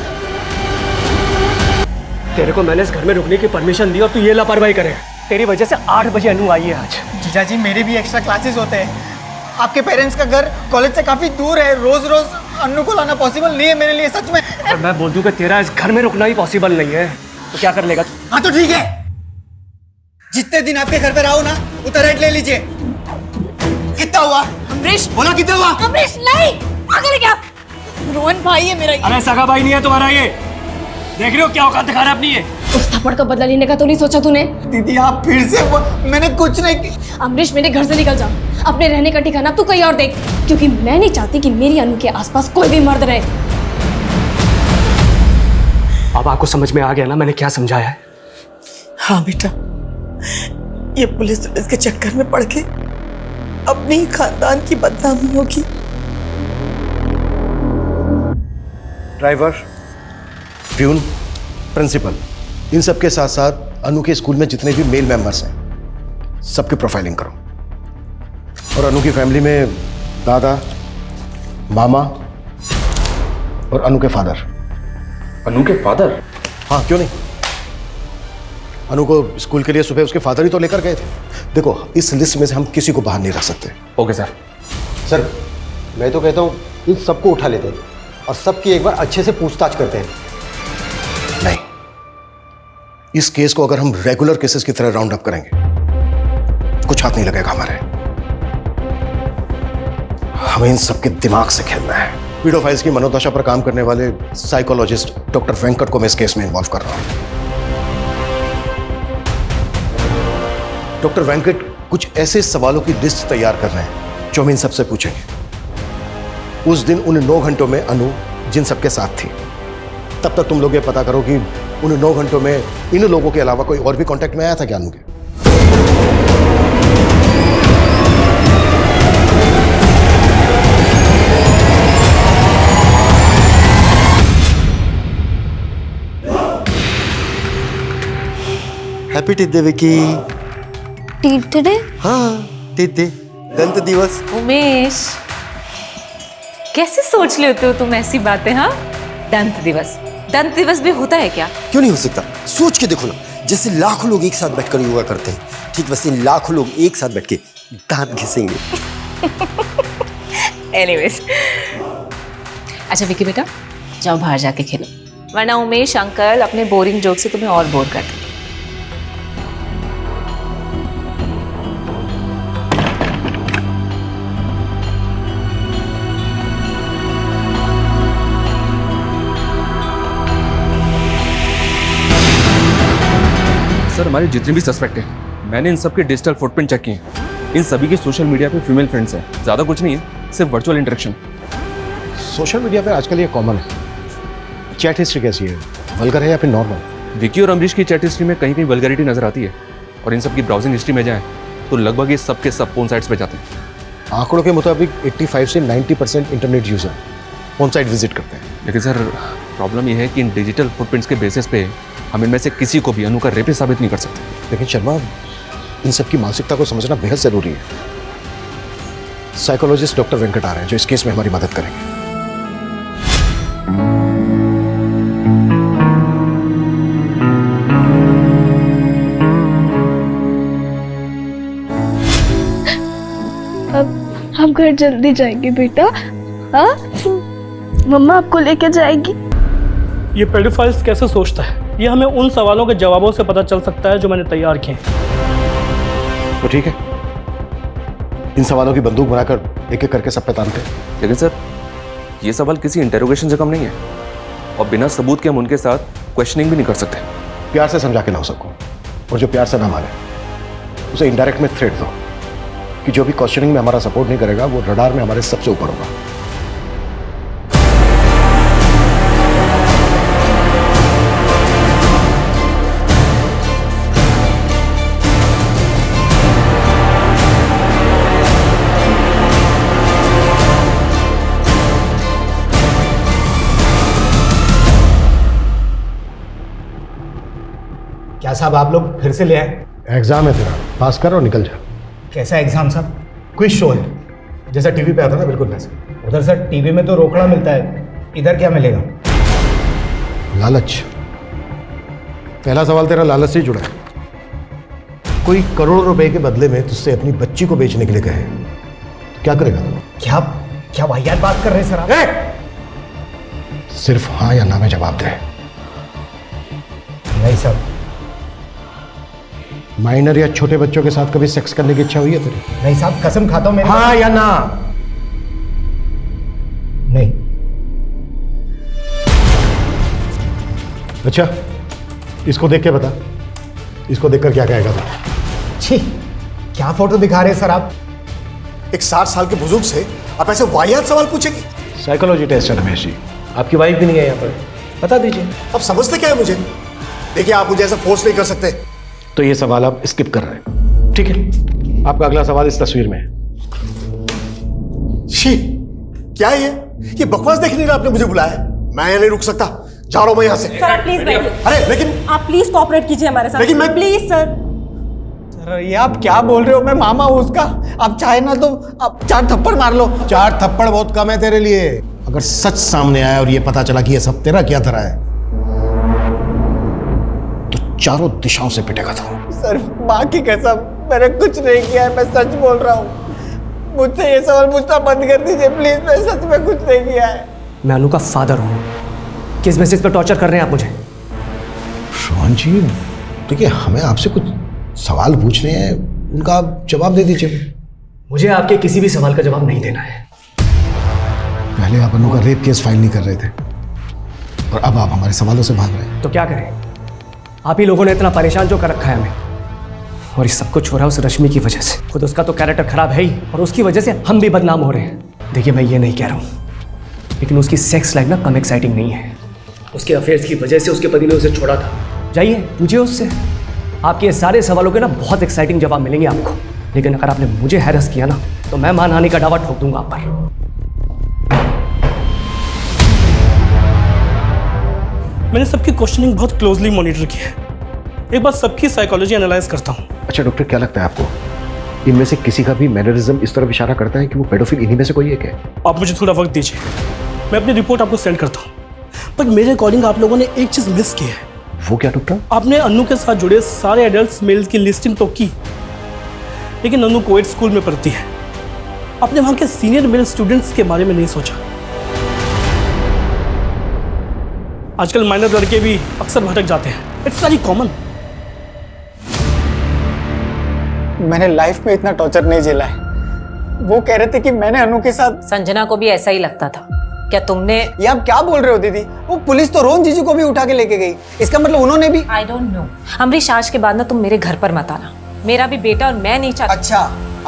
तेरे को मैंने इस घर में रुकने की परमिशन दी और तू ये लापरवाही करे। तेरी वजह से 8 बजे अनु आई है आज। जीजा जी, मेरे भी एक्स्ट्रा क्लासेस होते हैं। आपके पेरेंट्स का घर कॉलेज से काफी दूर है, रोज रोज अनु को लाना पॉसिबल नहीं है मेरे लिए, सच में। और मैं बोल दूं कि तेरा इस घर में रुकना ही पॉसिबल नहीं है तो क्या कर लेगा? हाँ तो ठीक है, जितने दिन आपके घर पे रहो ना, उतना रेंट ले लीजिए। होंगे। कितना हुआ? अमरीश बोला कितना हुआ? अमरीश नहीं, पागल है क्या? रोहन भाई है मेरा। अरे सगा भाई नहीं है तुम्हारा ये, देख रहे हो क्या औकात दिखा रहा है अपनी ये। उस थप्पड़ का बदला लेने का तो नहीं सोचा तूने? दीदी आप फिर से मैंने कुछ नहीं किया। अमरीश मेरे घर से निकल जा, अपने रहने का ठिकाना तू कहीं और देख, क्योंकि मैं नहीं चाहती कि मेरी अनु के आसपास कोई भी मर्द रहे। अब आपको समझ में आ गया ना मैंने क्या समझाया है? हाँ बेटा, ये पुलिस के चक्कर में पड़ के अपने ही खानदान की बदनामी होगी। ड्राइवर, प्यून, प्रिंसिपल, इन सब के साथ साथ अनु के स्कूल में जितने भी मेल मेंबर्स हैं सबकी प्रोफाइलिंग करो। और अनु की फैमिली में दादा, मामा और अनु के फादर। अनु के फादर? हाँ, क्यों नहीं। अनु को स्कूल के लिए सुबह उसके फादर ही तो लेकर गए थे। देखो, इस लिस्ट में से हम किसी को बाहर नहीं रख सकते। Okay sir. सर मैं तो कहता हूँ इन सबको उठा लेते हैं और सबकी एक बार अच्छे से पूछताछ करते हैं। नहीं, इस केस को अगर हम रेगुलर केसेस की तरह राउंड अप करेंगे कुछ हाथ नहीं लगेगा हमारे। हमें इन सबके दिमाग से खेलना है। पीडोफाइल्स की मनोदशा पर काम करने वाले साइकोलॉजिस्ट डॉक्टर वेंकट को मैं इस केस में इन्वॉल्व कर रहा हूं। डॉक्टर वेंकट कुछ ऐसे सवालों की लिस्ट तैयार कर रहे हैं जो हम इन सबसे पूछेंगे। उस दिन उन 9 घंटों में अनु जिन सबके साथ थी, तब तक तुम लोग ये पता करो कि उन 9 घंटों में इन लोगों के अलावा कोई और भी कांटेक्ट में आया था क्या अनु के? Happy teeth day Vicky. Teeth day? हाँ, टीथ डे, दंत दिवस। उमेश, कैसे सोच लेते हो तुम ऐसी बातें? हाँ, दंत दिवस भी होता है क्या? क्यों नहीं हो सकता? सोच के देखो ना, जैसे लाखों लोग एक साथ बैठकर योगा करते हैं, ठीक वैसे इन लाखों लोग एक साथ बैठ के दांत घिसेंगे। एनीवेज, अच्छा विकी बेटा, जाओ बाहर जाके खेलो, वरना उमेश अंकल अपने बोरिंग जोक से तुम्हें और बोर कर देंगे। सर हमारे जितने भी सस्पेक्ट हैं, मैंने इन सब के डिजिटल फुटप्रिंट चेक किए हैं। इन सभी के सोशल मीडिया पे फीमेल फ्रेंड्स हैं। ज़्यादा कुछ नहीं है, सिर्फ वर्चुअल इंटरेक्शन। सोशल मीडिया पे आजकल ये कॉमन है। चैट हिस्ट्री कैसी है, वल्गर है या फिर नॉर्मल? विकी और अमरीश की चैट हिस्ट्री में कहीं कहीं वल्गैरिटी नजर आती है, और इन सब की ब्राउजिंग हिस्ट्री में जाएं तो लगभग ये सब के सब पोर्न साइट्स पे जाते हैं। आंकड़ों के मुताबिक 85 से 90% internet user porn site visit करते हैं। लेकिन सर प्रॉब्लम ये है कि इन डिजिटल फुटप्रिंट्स के बेसिस पे हम इनमें से किसी को भी अनु का रेपिस्ट साबित नहीं कर सकते। लेकिन शर्मा, इन सब की मानसिकता को समझना बेहद जरूरी है। साइकोलॉजिस्ट डॉक्टर वेंकट आ रहे हैं जो इस केस में हमारी मदद करेंगे। अब हम घर जल्दी जाएंगे बेटा। हाँ, मम्मा आपको लेके जाएगी। ये पेडोफाइल्स कैसे सोचता है, ये हमें उन सवालों के जवाबों से पता चल सकता है जो मैंने तैयार किए। तो ठीक है, इन सवालों की बंदूक बनाकर एक एक करके सब पे तानते हैं। लेकिन सर ये सवाल किसी इंटेरोगेशन से कम नहीं है, और बिना सबूत के हम उनके साथ क्वेश्चनिंग भी नहीं कर सकते। प्यार से समझा के लाओ सबको, और जो प्यार से ना माने उसे इनडायरेक्ट में थ्रेट दो कि जो भी क्वेश्चनिंग में हमारा सपोर्ट नहीं करेगा वो रडार में हमारे सबसे ऊपर होगा। क्या साहब आप लोग फिर से ले आए? एग्जाम है तेरा, पास कर और निकल जा। कैसा एग्जाम साहब? क्विज शो है, जैसा टीवी पे आता ना, बिल्कुल वैसे। उधर सर टीवी में तो रोकड़ा मिलता है, इधर क्या मिलेगा? लालच। पहला सवाल तेरा लालच से जुड़ा है। कोई करोड़ों रुपए के बदले में तुझसे अपनी बच्ची को बेचने के लिए कहे तो क्या करेगा तू? क्या वाहियात बात कर रहे हैं सर आप? सिर्फ हाँ या ना में जवाब दे। नहीं सर, माइनर या छोटे बच्चों के साथ कभी सेक्स करने की इच्छा हुई है तेरी? नहीं साहब, कसम खाता हूं मेरे। हाँ या ना? नहीं। अच्छा, इसको देख के बता, इसको देखकर क्या कहेगा तू? छी, क्या फोटो दिखा रहे हैं सर आप? एक 60 साल के बुजुर्ग से आप ऐसे वाहियात सवाल पूछेंगे? साइकोलॉजी टेस्ट है रमेश जी। आपकी वाइफ भी नहीं है यहाँ पर, बता दीजिए। आप समझते क्या है मुझे? देखिए, आप मुझे ऐसा फोर्स नहीं कर सकते। तो ये सवाल आप स्किप कर रहे हैं, ठीक है? आपका अगला सवाल इस तस्वीर में है। छी, क्या है ये बकवास देख नहीं रहा आपने मुझे बुलाया है? मैं यहाँ नहीं रुक सकता, जा रहा हूं मैं यहाँ से। सर आप प्लीज बैठिए। अरे लेकिन आप प्लीज कोऑपरेट कीजिए हमारे साथ। लेकिन मैं प्लीज सर। सर ये आप क्या बोल रहे हो? मैं मामा हूं उसका। आप चाहे ना तो आप 4 थप्पड़ मार लो। 4 थप्पड़ बहुत कम है तेरे लिए। अगर सच सामने आया और ये पता चला कि ये सब तेरा क्या धरा है, तो चारों दिशाओं से पिटेगा तू। सर माँ की कसम, मैंने कुछ नहीं किया है, मैं सच बोल रहा हूँ। मुझसे ये सवाल पूछना बंद कर दीजिए प्लीज, मैं सच में कुछ नहीं किया है। मैं अनु का फादर हूँ। किस बेसिस पर टॉर्चर कर रहे हैं आप मुझे? रोहन जी, देखिए हमें आपसे कुछ सवाल पूछने हैं, उनका आप जवाब दे दीजिए। मुझे आपके किसी भी सवाल का जवाब नहीं देना है। पहले आप अनु का रेप केस फाइल नहीं कर रहे थे और अब आप हमारे सवालों से भाग रहे हैं। तो क्या करें? आप ही लोगों ने इतना परेशान जो कर रखा है हमें, और ये सब कुछ हो रहा है उस रश्मि की वजह से। खुद उसका तो कैरेक्टर खराब है ही, और उसकी वजह से हम भी बदनाम हो रहे हैं। देखिए मैं ये नहीं कह रहा हूँ, लेकिन उसकी सेक्स लाइफ ना कम एक्साइटिंग नहीं है। उसके अफेयर्स की वजह से उसके पति ने उसे छोड़ा था। जाइए पूछिए उससे, आपके सारे सवालों के ना बहुत एक्साइटिंग जवाब मिलेंगे आपको। लेकिन अगर आपने मुझे हैरेस किया ना, तो मैं मानहानि का दावा ठोक दूंगा आप पर। मैंने सबकी क्वेश्चनिंग बहुत क्लोजली मॉनिटर की है। एक बार सबकी साइकोलॉजी एनालाइज करता हूँ। अच्छा डॉक्टर, क्या लगता है आपको इनमें से किसी का भी मैनरिज्म इस तरफ इशारा करता है कि वो पेडोफिल इन्हीं में से कोई एक है? आप मुझे थोड़ा वक्त दीजिए, मैं अपनी रिपोर्ट आपको सेंड करता हूँ। पर मेरे अकॉर्डिंग आप लोगों ने एक चीज मिस की है। वो क्या डॉक्टर? आपने अनु के साथ जुड़े सारे एडल्ट मेल्स की लिस्टिंग तो की, लेकिन अनु कोएड स्कूल में पढ़ती है। आपने वहां के सीनियर मेल स्टूडेंट्स के बारे में नहीं सोचा। आजकल माइनर लड़के भी अक्सर भटक जाते हैं, इट्स वेरी कॉमन। मैंने लाइफ में इतना टॉर्चर नहीं झेला है। वो कह रहे थे कि मैंने अनु के साथ। संजना को भी ऐसा ही लगता था। क्या तुमने? ये आप क्या बोल रहे हो दीदी? वो पुलिस तो रोहन जीजू को भी उठा के लेके गई, इसका मतलब उन्होंने भी। I don't know. अमरीश, आज के बाद ना तुम मेरे घर पर मत आना। मेरा भी बेटा और मैं नहीं चाहती। अच्छा,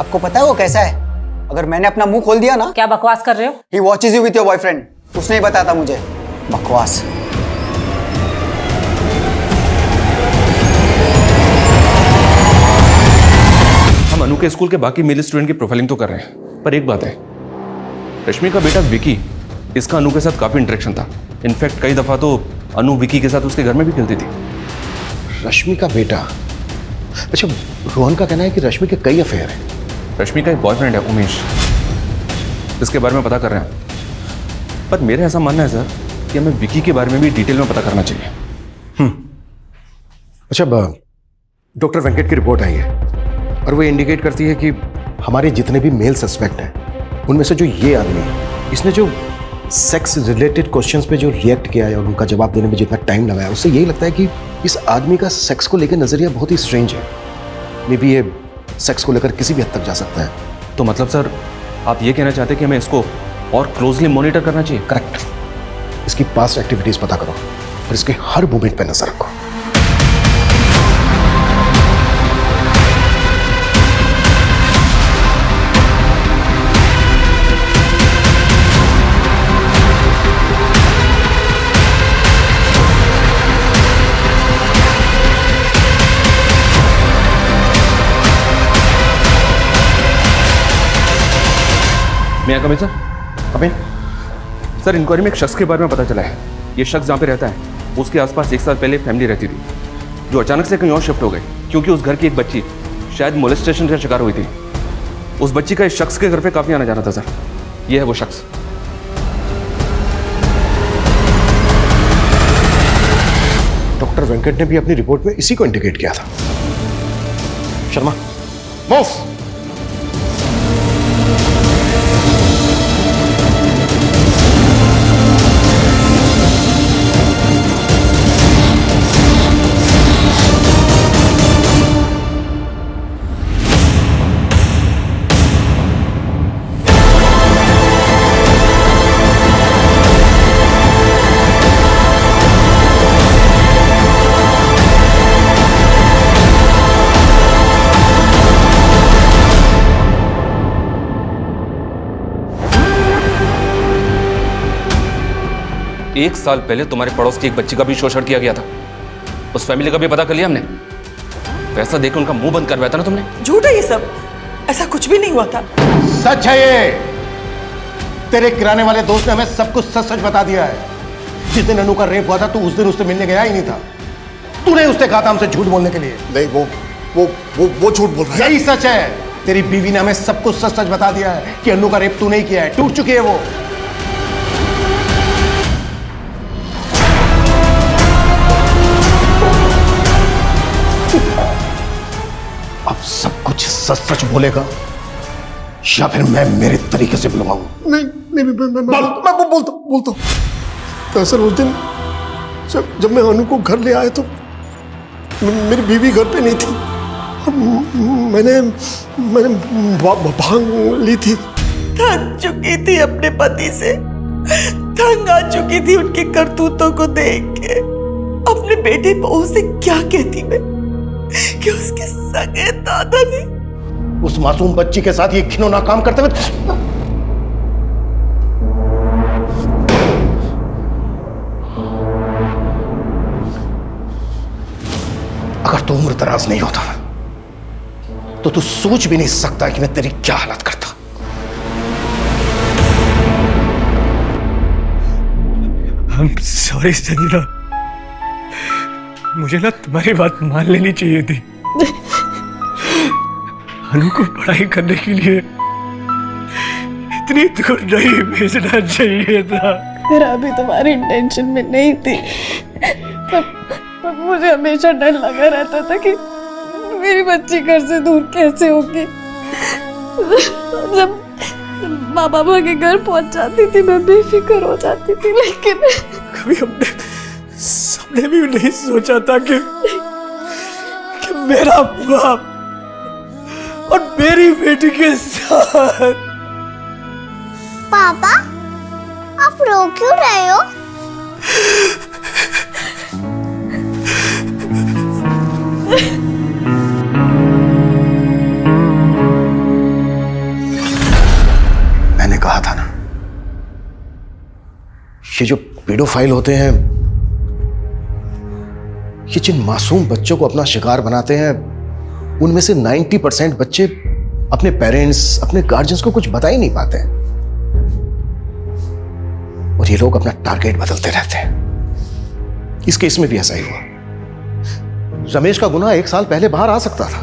आपको पता है वो कैसा है? अगर मैंने अपना मुंह खोल दिया ना। क्या बकवास कर रहे हो? He watches you with your boyfriend। उसने ही बताया था मुझे। बकवास। हम अनु के स्कूल के बाकी मेल स्टूडेंट की प्रोफाइलिंग तो कर रहे हैं, पर एक बात है, रश्मि का बेटा विकी, इसका अनु के साथ काफी इंटरेक्शन था। इनफैक्ट कई दफा तो अनु विकी के साथ उसके घर में भी खेलती थी। रश्मि का बेटा? अच्छा, रोहन का कहना है कि रश्मि के कई अफेयर हैं। रश्मि का एक बॉयफ्रेंड है उमेश, इसके बारे में पता कर रहे हैं। पर मेरा ऐसा मानना है सर कि हमें विकी के बारे में भी डिटेल में पता करना चाहिए। अच्छा, डॉक्टर वेंकट की रिपोर्ट आई है और वो इंडिकेट करती है कि हमारे जितने भी मेल सस्पेक्ट हैं उनमें से जो ये आदमी है, इसने जो सेक्स रिलेटेड क्वेश्चंस पे जो रिएक्ट किया है और उनका जवाब देने में जितना टाइम लगाया, उससे यही लगता है कि इस आदमी का सेक्स को लेकर नजरिया बहुत ही स्ट्रेंज है। मे बी ये सेक्स को लेकर किसी भी हद तक जा सकता है। तो मतलब सर आप ये कहना चाहते हैं कि हमें इसको और क्लोजली मॉनिटर करना चाहिए? करेक्ट। इसकी पास्ट एक्टिविटीज पता करो और इसके हर मूवमेंट पे नजर रखो। मैं coming sir? Coming. Sir, enquiry में एक शख्स के बारे में पता चला है। ये शख्स जहाँ पे रहता है उसके आसपास 1 साल पहले फैमिली रहती थी, जो अचानक से कहीं और शिफ्ट हो गई क्योंकि उस घर की एक बच्ची शायद मोलेस्टेशन का शिकार हुई थी। उस बच्ची का इस शख्स के घर पे काफ़ी आना जाना था सर। ये है वो शख्स। डॉक्टर वेंकट ने भी अपनी रिपोर्ट में इसी को इंडिकेट किया था। शर्मा, मूव। 1 साल पहले तुम्हारे पड़ोस की एक बच्ची का भी शोषण किया गया था। उस फैमिली का भी पता कर लिया हमने। पैसा देकर उनका मुंह बंद करवाया था ना तुमने। झूठ है ये सब, ऐसा कुछ भी नहीं हुआ था। सच है ये। तेरे किराने वाले दोस्त ने हमें सब कुछ सच सच बता दिया है। जिस दिन अनु का रेप हुआ था तू उस दिन उससे मिलने गया ही नहीं था। तूने उससे कहा था हमसे झूठ बोलने के लिए। नहीं, वो झूठ बोल रहा है। यही सच है। तेरी बीवी ने हमें सब कुछ सच सच बता दिया है कि अनु का रेप तूने ही किया है। टूट चुकी है वो। अब सब कुछ सच सच बोलेगा या फिर मैं मेरे तरीके से बुलवाऊं? नहीं, मैं बोलता हूं। दरअसल उस दिन जब मैं अनु को घर ले आया तो मेरी बीवी घर पे नहीं थी। मैंने भांग ली थी। थक चुकी थी अपने पति से, तंग आ चुकी थी उनकी करतूतों को देख के। अपने बेटे बहू से क्या कहती मैं कि उसके सगे दादा ने उस मासूम बच्ची के साथ ये घिनौना काम करते हुए। अगर तू उम्र दराज नहीं होता तो तू सोच भी नहीं सकता कि मैं तेरी क्या हालत करता। I'm sorry संजना, मुझे ना तुम्हारी बात मान लेनी चाहिए थी। अनु को पढ़ाई करने के लिए इतनी दूर नहीं भेजना चाहिए था। मेरा अभी तुम्हारी इंटेंशन में नहीं थी, पर मुझे हमेशा डर लगा रहता था कि मेरी बच्ची घर से दूर कैसे होगी। जब माँ बाबा के घर पहुंच जाती थी मैं बेफिक्र हो जाती थी, लेकिन कभी हमने सबने भी नहीं सोचा था कि मेरा बाप और मेरी बेटी के साथ। पापा, आप रो क्यों रहे हो? मैंने कहा था ना, ये जो पेडोफाइल होते हैं, ये जिन मासूम बच्चों को अपना शिकार बनाते हैं, उनमें से 90% बच्चे अपने पेरेंट्स, अपने गार्जियंस को कुछ बता ही नहीं पाते हैं। और ये लोग अपना टारगेट बदलते रहते हैं। इस केस में भी ऐसा ही हुआ। रमेश का गुनाह 1 साल पहले बाहर आ सकता था,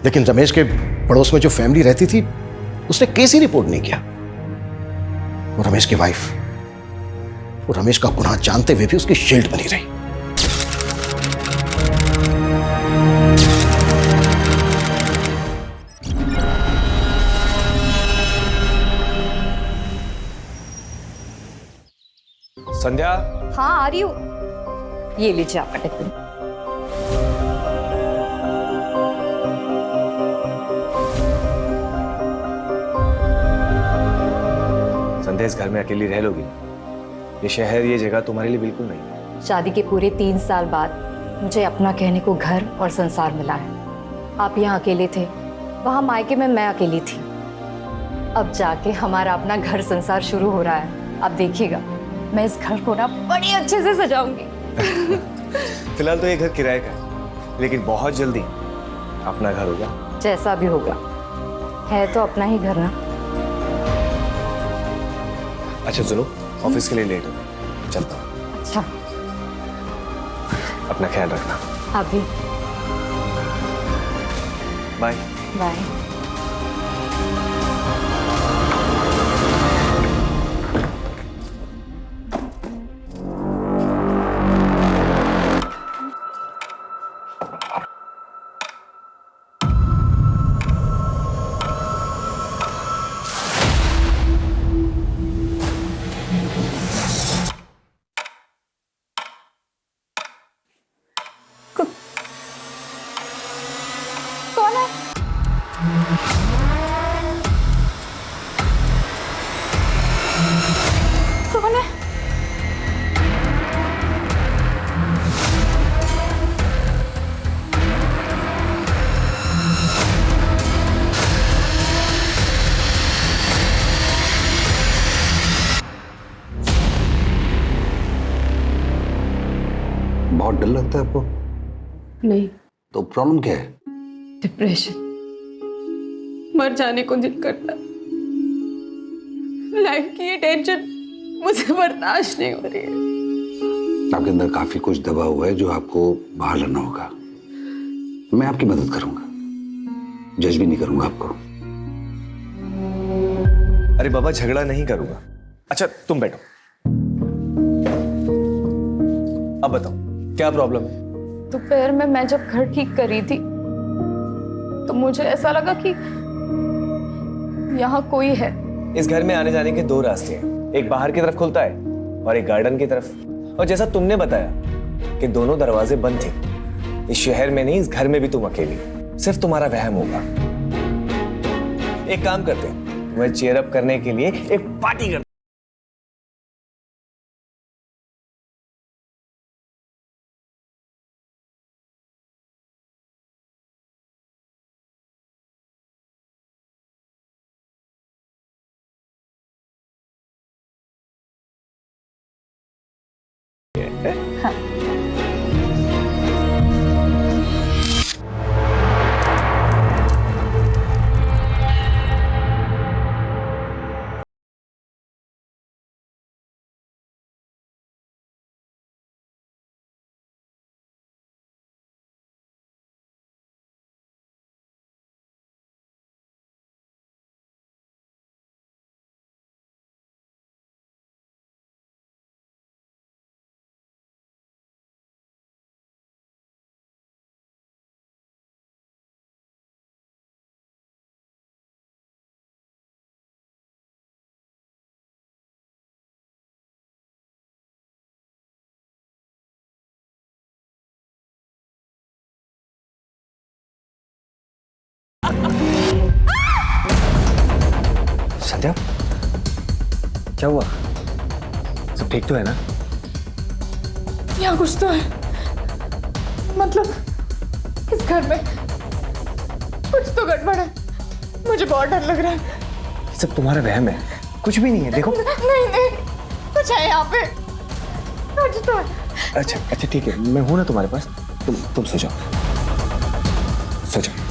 लेकिन रमेश के पड़ोस में जो फैमिली रहती थी उसने केस ही रिपोर्ट नहीं किया। और रमेश की वाइफ वो रमेश का गुनाह जानते हुए भी उसकी शील्ड बनी रही। संध्या। हाँ आ रही हूँ। ये लीजिए आपका टिफिन। संध्या, इस घर में अकेली रह लोगी? ये शहर, ये जगह तुम्हारे लिए बिल्कुल नहीं। शादी के पूरे 3 साल बाद मुझे अपना कहने को घर और संसार मिला है। आप यहाँ अकेले थे, वहाँ मायके में मैं अकेली थी। अब जाके हमारा अपना घर संसार शुरू हो रहा है। आप देखिएगा, मैं इस घर को ना बड़ी अच्छे से सजाऊंगी। फिलहाल तो ये घर किराए का है, लेकिन बहुत जल्दी अपना घर होगा। जैसा भी होगा, है तो अपना ही घर ना। अच्छा सुनो, ऑफिस के लिए लेट हो, चलता हूँ। अच्छा, अपना ख्याल रखना। आप भी। Bye bye. कौन है? कौन है? बहुत डर लगता है आपको? नहीं, तो प्रॉब्लम क्या है? डिप्रेशन। मर जाने को दिल करता। लाइफ की ये टेंशन मुझे बर्दाश्त नहीं हो रही है। आपके अंदर काफी कुछ दबा हुआ है जो आपको बाहर लाना होगा। मैं आपकी मदद करूंगा, जज भी नहीं करूंगा आपको। अरे बाबा, झगड़ा नहीं करूंगा। अच्छा तुम बैठो। अब बताओ क्या प्रॉब्लम है? दोपहर में मैं जब घर ठीक कर रही थी तो मुझे ऐसा लगा कि यहाँ कोई है। इस घर में आने जाने के दो रास्ते हैं, एक बाहर की तरफ खुलता है और एक गार्डन की तरफ। और जैसा तुमने बताया कि दोनों दरवाजे बंद थे, इस शहर में नहीं, इस घर में भी तुम अकेली, सिर्फ तुम्हारा वहम होगा। एक काम करते हैं, तुम्हें चीयर अप करने के लिए एक पार्टी करते हैं। संध्या, क्या हुआ? सब ठीक तो है ना? यहाँ कुछ तो है, मतलब इस घर में कुछ तो गड़बड़ है। मुझे बहुत डर लग रहा है। ये सब तुम्हारा वहम है, कुछ भी नहीं है। देखो नहीं नहीं, कुछ है यहाँ पे, कुछ तो है। अच्छा अच्छा ठीक है, मैं हूं ना तुम्हारे पास। तुम सो जाओ, सो जाओ।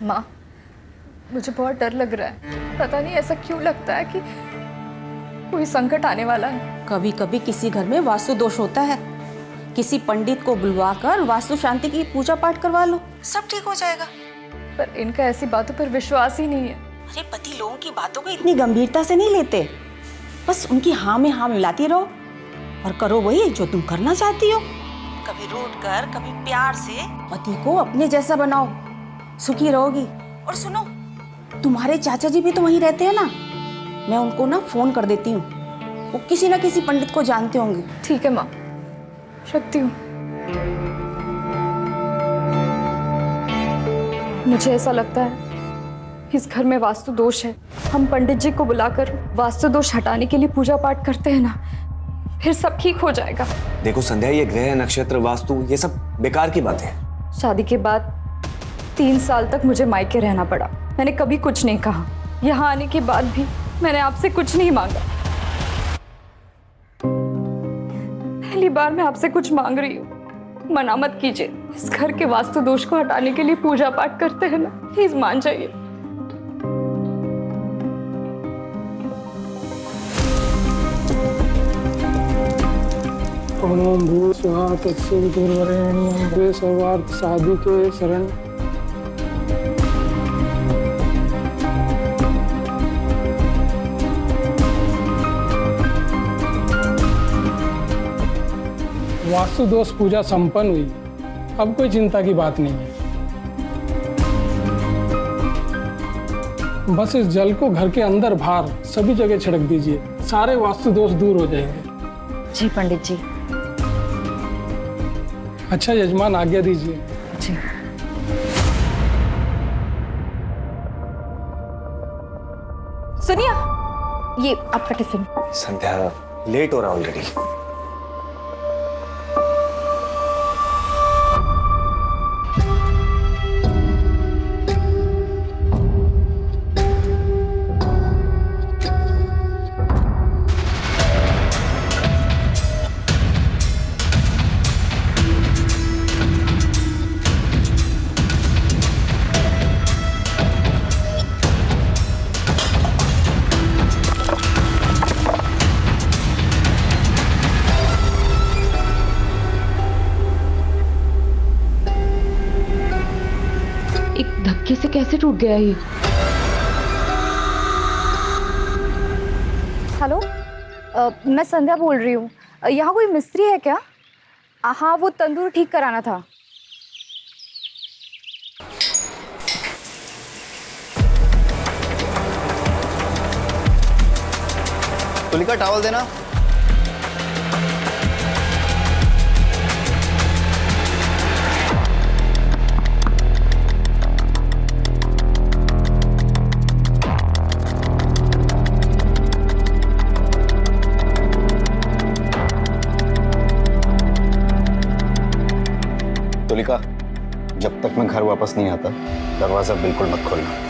माँ, मुझे बहुत डर लग रहा है। पता नहीं ऐसा क्यों लगता है कि कोई संकट आने वाला है। कभी कभी किसी घर में वास्तु दोष होता है, किसी पंडित को बुलवाकर वास्तु शांति की पूजा पाठ करवा लो, सब ठीक हो जाएगा। पर इनका ऐसी बातों पर विश्वास ही नहीं है। अरे पति लोगों की बातों को इतनी गंभीरता से नहीं लेते, बस उनकी हाँ में हाँ मिलाती रहो और करो वही जो तुम करना चाहती हो। कभी रूठ कर, कभी प्यार से पति को अपने जैसा बनाओ, सुखी रहोगी। और सुनो, तुम्हारे चाचा जी भी तो वहीं रहते हैं ना, मैं उनको ना फोन कर देती हूँ, वो किसी ना किसी पंडित को जानते होंगे। ठीक है माँ, रखती हूँ। मुझे ऐसा लगता है इस घर में वास्तु दोष है। हम पंडित जी को बुलाकर वास्तु दोष हटाने के लिए पूजा पाठ करते हैं ना, फिर सब ठीक हो जाएगा। देखो संध्या, ये ग्रह नक्षत्र वास्तु ये सब बेकार की बात है। शादी के बाद 3 साल तक मुझे मायके रहना पड़ा। मैंने कभी कुछ नहीं कहा। यहाँ आने के बाद भी मैंने आपसे कुछ नहीं मांगा। पहली बार मैं आपसे कुछ मांग रही हूँ, मना मत कीजिए। इस घर के वास्तु दोष को हटाने के लिए पूजा पाठ करते हैं ना, प्लीज मान जाइए। ओम भू स्वाहा तत्सवितुर्वरेण्यं भर्गो सर्वार्थ साधिके शरण। वास्तु दोष पूजा संपन्न हुई, अब कोई चिंता की बात नहीं है। बस इस जल को घर के अंदर बाहर सभी जगह छिड़क दीजिए, सारे वास्तु दोष दूर हो जाएंगे। जी पंडित जी। अच्छा यजमान, आज्ञा दीजिए। जी। सुनिए, ये आपका टिफिन। संध्या, लेट हो रहा ऑलरेडी। धक्के से कैसे टूट गया ये? हेलो, मैं संध्या बोल रही हूँ। यहाँ कोई मिस्त्री है क्या? हाँ, वो तंदूर ठीक कराना था। तुलिका टॉवल देना। तुलिका, जब तक मैं घर वापस नहीं आता दरवाजा बिल्कुल मत खोलना।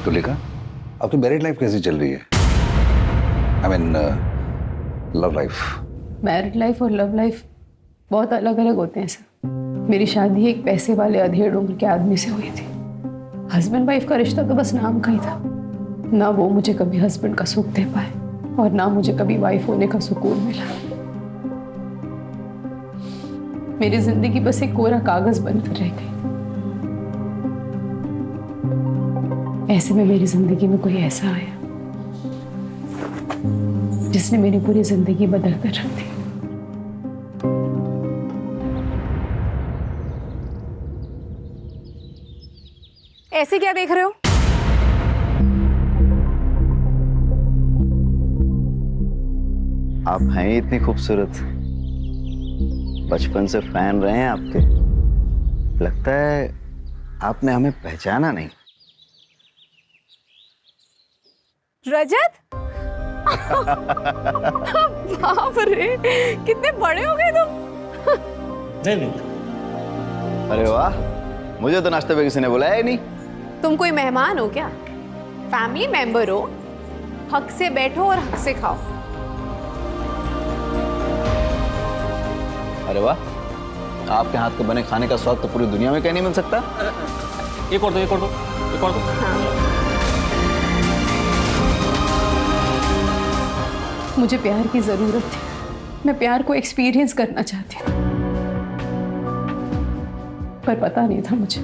तुलिका, आपकी मैरिड लाइफ कैसी चल रही है? I mean love life. Married life और लव लाइफ बहुत अलग अलग होते हैं सर। मेरी शादी एक पैसे वाले अधेड़ उम्र के आदमी से हुई थी। हस्बैंड वाइफ का रिश्ता तो बस नाम का ही था। ना वो मुझे कभी हस्बैंड का सुख दे पाए और ना मुझे कभी वाइफ होने का सुकून मिला। मेरी जिंदगी बस एक कोरा कागज बनकर रह गई। ऐसे में मेरी जिंदगी में कोई ऐसा आया जिसने मेरी पूरी जिंदगी बदल कर रख दी। ऐसे क्या देख रहे हो? आप हैं ही इतनी खूबसूरत, बचपन से फैन रहे हैं आपके। लगता है आपने हमें पहचाना नहीं। रजत? बाप रे, कितने बड़े हो गए तुम। नहीं। अरे वाह, मुझे तो नाश्ते पे किसी ने बुलाया ही नहीं। तुम कोई मेहमान हो क्या? फैमिली मेंबर हो। हक से बैठो और हक से खाओ। अरे वाह, आपके हाथ के बने खाने का स्वाद तो पूरी दुनिया में कहीं नहीं मिल सकता। एक और दो, एक और दो, एक और दो। मुझे प्यार की जरूरत थी। मैं प्यार को एक्सपीरियंस करना चाहती हूँ, पर पता नहीं था मुझे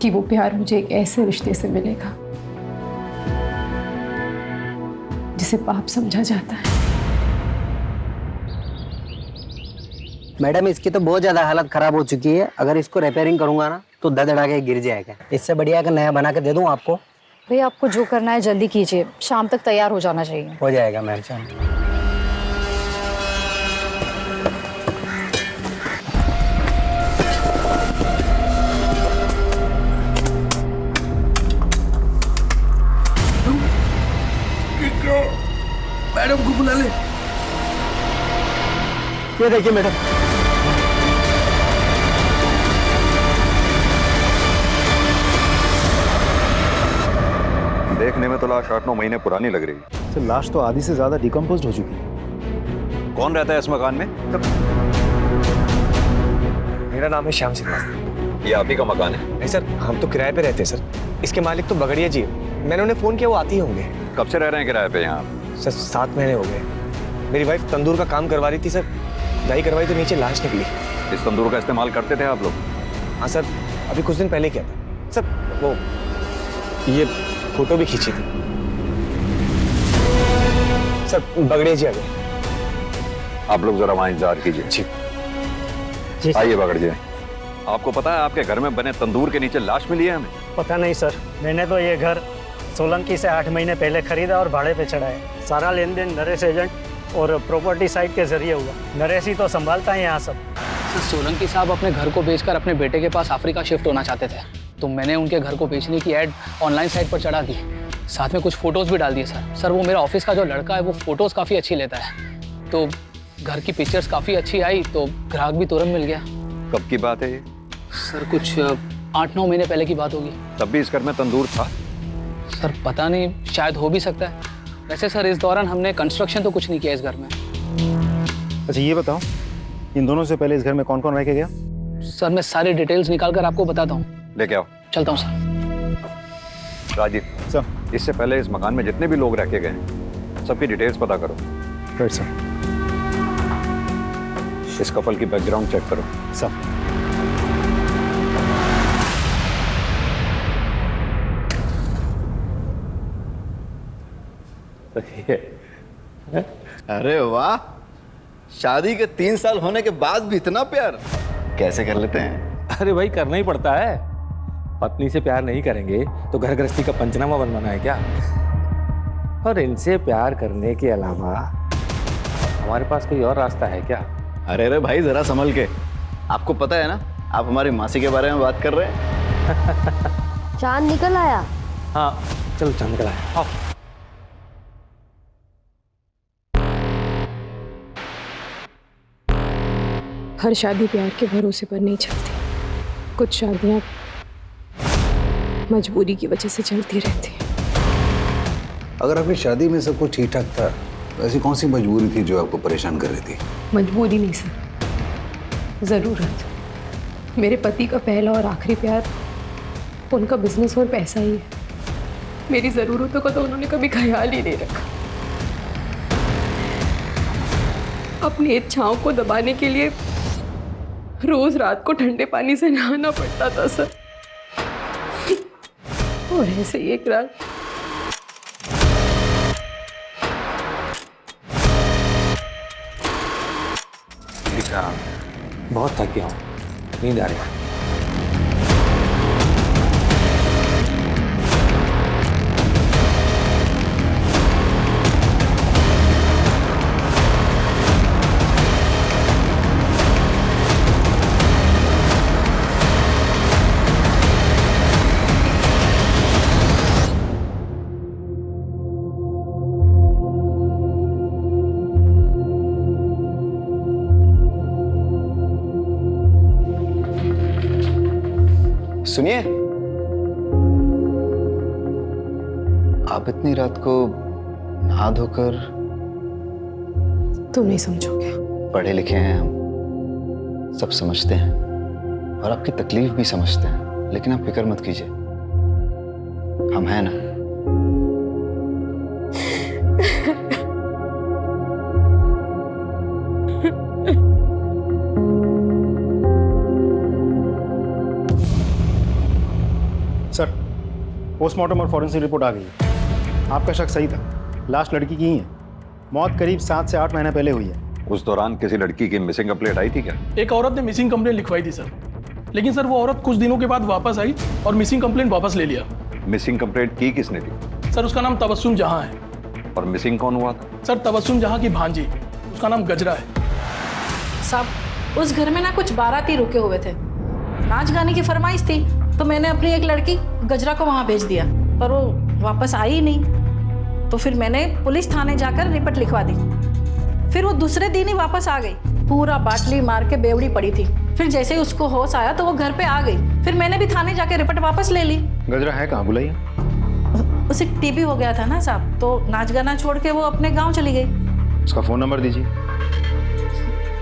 कि वो प्यार मुझे एक ऐसे रिश्ते से मिलेगा जिसे पाप समझा जाता है। मैडम, इसकी तो बहुत ज्यादा हालत खराब हो चुकी है। अगर इसको रिपेयरिंग करूंगा ना तो धड़धड़ा के गिर जाएगा। इससे बढ़िया अगर नया बना के दे दूं आपको। भैया, आपको जो करना है जल्दी कीजिए, शाम तक तैयार हो जाना चाहिए। हो जाएगा मैम। मैडम को बुला ले। ये देखिए मैडम। देखने में तो लाश 8-9 महीने पुरानी लग रही है। सर, लाश तो आधी से ज्यादा डिकम्पोज हो चुकी है। कौन रहता है इस मकान में? मेरा नाम है श्याम श्रीवास्तव। ये आप ही का मकान है? नहीं सर, हम तो किराए पे रहते हैं सर। इसके मालिक तो बगड़िया जी है। मैंने उन्हें फोन किया, वो आते ही होंगे। कब से रह रहे हैं किराए पे यहाँ? सर 7 महीने हो गए। मेरी वाइफ तंदूर का काम करवा रही थी सर। दाई करवाई तो नीचे लाश निकली। इस तंदूर का इस्तेमाल करते थे आप लोग? हाँ सर, अभी कुछ दिन पहले किया था सर। वो ये फोटो भी खींची थी सर। बगड़िया जी आ गए। आप लोग जरा वहाँ इंतजार कीजिए। जी आइए बगड़ जी। आपको पता है आपके घर में बने तंदूर के नीचे लाश मिली है हमें? पता नहीं सर, मैंने तो ये घर सोलंकी से 8 महीने पहले खरीदा और भाड़े पे चढ़ाया। सारा लेन देन नरेश एजेंट और प्रॉपर्टी साइट के जरिए हुआ। नरेश ही तो संभालता है यहाँ सब। सोलंकी साहब अपने घर को बेचकर अपने बेटे के पास अफ्रीका शिफ्ट होना चाहते थे, तो मैंने उनके घर को बेचने की ऐड ऑनलाइन साइट पर चढ़ा दी। साथ में कुछ फोटोज़ भी डाल दिए सर। वो मेरा ऑफिस का जो लड़का है वो फ़ोटोज़ काफ़ी अच्छी लेता है, तो घर की पिक्चर्स काफ़ी अच्छी आई तो ग्राहक भी तुरंत मिल गया। कब की बात है ये? सर कुछ 8-9 महीने पहले की बात होगी। तब भी इस घर में तंदूर था? सर पता नहीं, शायद हो भी सकता है। वैसे सर इस दौरान हमने कंस्ट्रक्शन तो कुछ नहीं किया इस घर में। अच्छा ये बताओ, इन दोनों से पहले इस घर में कौन कौन रह के गया? सर मैं सारी डिटेल्स निकाल कर आपको बताता हूँ। लेके आओ। चलता हूँ सर। राजीव सर, इससे पहले इस मकान में जितने भी लोग रह के गए सबकी डिटेल्स पता करो। Right sir. इस कपल की बैकग्राउंड चेक करो। सर। अरे वाह, शादी के 3 साल होने के बाद भी इतना प्यार कैसे कर लेते हैं? अरे भाई करना ही पड़ता है, पत्नी से प्यार नहीं करेंगे तो घर गृहस्थी का पंचनामा बनवाना है क्या? और इनसे प्यार करने के अलावा हमारे पास कोई और रास्ता है क्या? अरे भाई जरा संभल के, आपको पता है ना आप हमारी मासी के बारे में बात कर रहे हैं। चांद निकल आया। हाँ चलो चांद निकल आया। आओ। हर शादी प्यार के भरोसे पर नहीं चलती, कुछ शादियां मजबूरी की वजह से चलती रहती हैं। अगर आपकी शादी में सब कुछ ठीक ठाक था तो ऐसी कौन सी मजबूरी थी जो आपको परेशान कर रही थी? मजबूरी नहीं सर, ज़रूरत। मेरे पति का पहला और आखिरी प्यार उनका बिजनेस और पैसा ही है। मेरी ज़रूरतों का तो उन्होंने कभी ख्याल ही नहीं रखा। अपनी इच्छाओं को दबाने के लिए रोज रात को ठंडे पानी से नहाना पड़ता था सर। और ऐसे ही एक रात बहुत थक गया हूँ, नींद आ रही है। सुनिए, आप इतनी रात को नहा धोकर? तुम नहीं समझोगे। पढ़े लिखे हैं हम, सब समझते हैं और आपकी तकलीफ भी समझते हैं, लेकिन आप फिक्र मत कीजिए, हम हैं ना। सर, पोस्टमार्टम और फॉरेंसिक रिपोर्ट आ गई है। आपका शक सही था, लास्ट लड़की की ही है। मौत करीब 7 से 8 महीने पहले हुई है। उस दौरान किसी लड़की की मिसिंग कंप्लेंट आई थी क्या? एक औरत ने मिसिंग कंप्लेंट लिखवाई थी सर, लेकिन सर वो औरत कुछ दिनों के बाद वापस आई और मिसिंग कंप्लेंट वापस ले लिया। मिसिंग कंप्लेंट की किसने दी? सर उसका नाम तबस्सुम जहां है। और मिसिंग कौन हुआ था? सर तबस्सुम जहां की भांजी, उसका नाम गजरा है। साहब उस घर में ना कुछ बाराती रुके हुए थे, नाच गाने की फरमाइश थी, तो मैंने अपनी एक लड़की गजरा को वहाँ भेज दिया, पर वो वापस आई ही नहीं। तो फिर मैंने पुलिस थाने जाकर रिपोर्ट लिखवा दी। फिर वो दूसरे दिन ही वापस आ गई, पूरा बाटली मार के बेवड़ी पड़ी थी। फिर जैसे ही उसको होश आया तो वो घर पे आ गई। फिर मैंने भी थाने जाकर रिपोर्ट वापस ले ली। गजरा है कहाँ, बुलाइए। उसे टीबी हो गया था ना साहब, तो नाच गाना छोड़ के वो अपने गाँव चली गई। उसका फ़ोन नंबर दीजिए।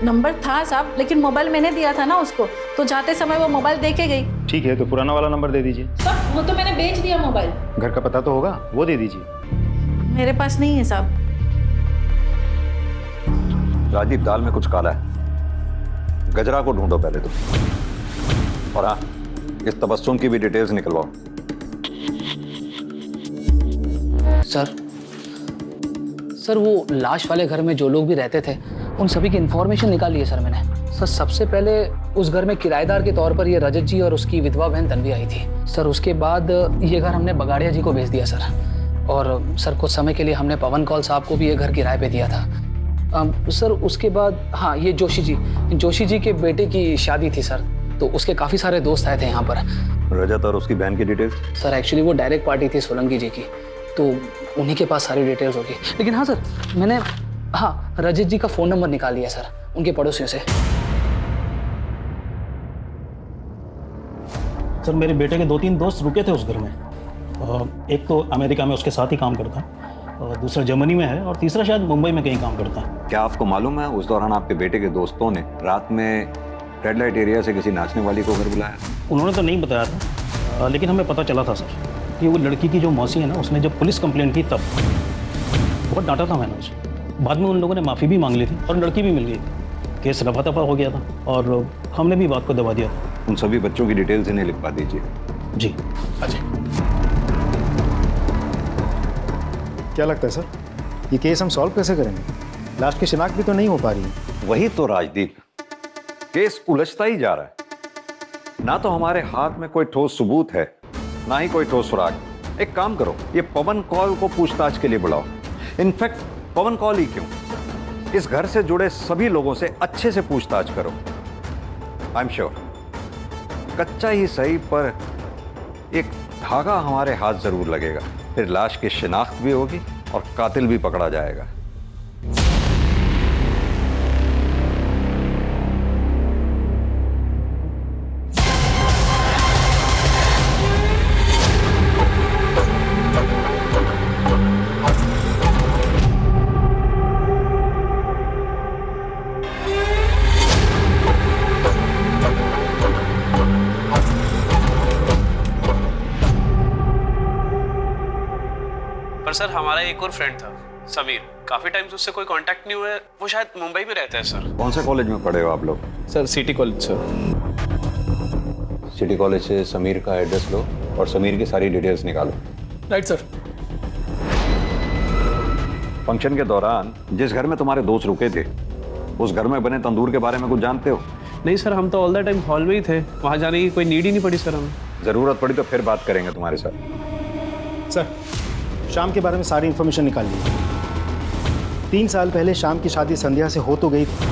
नंबर था साहब, लेकिन मोबाइल मैंने दिया था ना उसको, तो जाते समय वो मोबाइल दे के गई। ठीक है, तो पुराना वाला नंबर दे दीजिए। साहब वो तो मैंने बेच दिया मोबाइल। घर का पता तो होगा, वो दे दीजिए। मेरे पास नहीं है साहब। राजीव, दाल में कुछ काला है, गजरा को ढूंढो पहले तो। और हाँ, इस तबस्सुम की भी डिटेल्स निकलवाओ। सर वो लाश वाले घर में जो लोग भी रहते थे उन सभी की इंफॉर्मेशन निकाली है सर मैंने। सर सबसे पहले उस घर में किराएदार के तौर पर ये रजत जी और उसकी विधवा बहन तन्वी आई थी सर। उसके बाद ये घर हमने बगाड़िया जी को भेज दिया सर। और सर कुछ समय के लिए हमने पवन कौल साहब को भी ये घर किराए पे दिया था। सर उसके बाद हाँ, ये जोशी जी के बेटे की शादी थी सर, तो उसके काफ़ी सारे दोस्त आए थे यहाँ पर। रजत और उसकी बहन की डिटेल्स? सर एक्चुअली वो डायरेक्ट पार्टी थी सोलंकी जी की, तो उन्हीं के पास सारी डिटेल्स होगी। लेकिन हाँ सर, मैंने हाँ रजत जी का फ़ोन नंबर निकाल लिया सर उनके पड़ोसियों से। सर मेरे बेटे के 2-3 दोस्त रुके थे उस घर में। एक तो अमेरिका में उसके साथ ही काम करता, और दूसरा जर्मनी में है और तीसरा शायद मुंबई में कहीं काम करता है। क्या आपको मालूम है उस दौरान आपके बेटे के दोस्तों ने रात में रेड लाइट एरिया से किसी नाचने वाली को घर बुलाया? उन्होंने तो नहीं बताया था, लेकिन हमें पता चला था सर कि वो लड़की की जो मौसी है ना, उसने जब पुलिस कंप्लेंट की तब बहुत डांटा था मैंने उसे। बाद में उन लोगों ने माफ़ी भी मांग ली थी और लड़की भी मिल गई थी। केस रफा दफा हो गया था और हमने भी बात को दबा दिया था। उन सभी बच्चों की डिटेल्स इन्हें लिखवा दीजिए। जी। अजय, क्या लगता है सर, ये केस हम सॉल्व कैसे करेंगे? लाश की शिनाख्त भी तो नहीं हो पा रही है। वही तो राजदीप, केस उलझता ही जा रहा है। ना तो हमारे हाथ में कोई ठोस सबूत है, ना ही कोई ठोस सुराग। एक काम करो, ये पवन कौल को पूछताछ के लिए बुलाओ। इनफैक्ट पवन कौल ही क्यों, इस घर से जुड़े सभी लोगों से अच्छे से पूछताछ करो। आई एम श्योर कच्चा ही सही पर एक धागा हमारे हाथ जरूर लगेगा। फिर लाश की शिनाख्त भी होगी और कातिल भी पकड़ा जाएगा। सर हमारा एक और फ्रेंड था समीर, काफी टाइम से उससे कोई कांटेक्ट नहीं हुआ है। वो शायद मुंबई में रहता है सर। कौन से कॉलेज में पढ़े हो आप लोग? Sir city college sir. City college से समीर का एड्रेस लो और समीर की सारी डिटेल्स निकालो। Right sir. फंक्शन के दौरान जिस घर में तुम्हारे दोस्त रुके थे, उस घर में बने तंदूर के बारे में कुछ जानते हो? नहीं सर, हम तो ऑल द टाइम हॉल में ही थे, वहां जाने की कोई नीड ही नहीं पड़ी सर हमें। जरूरत पड़ी तो फिर बात करेंगे तुम्हारे साथ। सर, शाम के बारे में सारी इन्फॉर्मेशन निकाल ली। 3 साल पहले शाम की शादी संध्या से हो तो गई थी,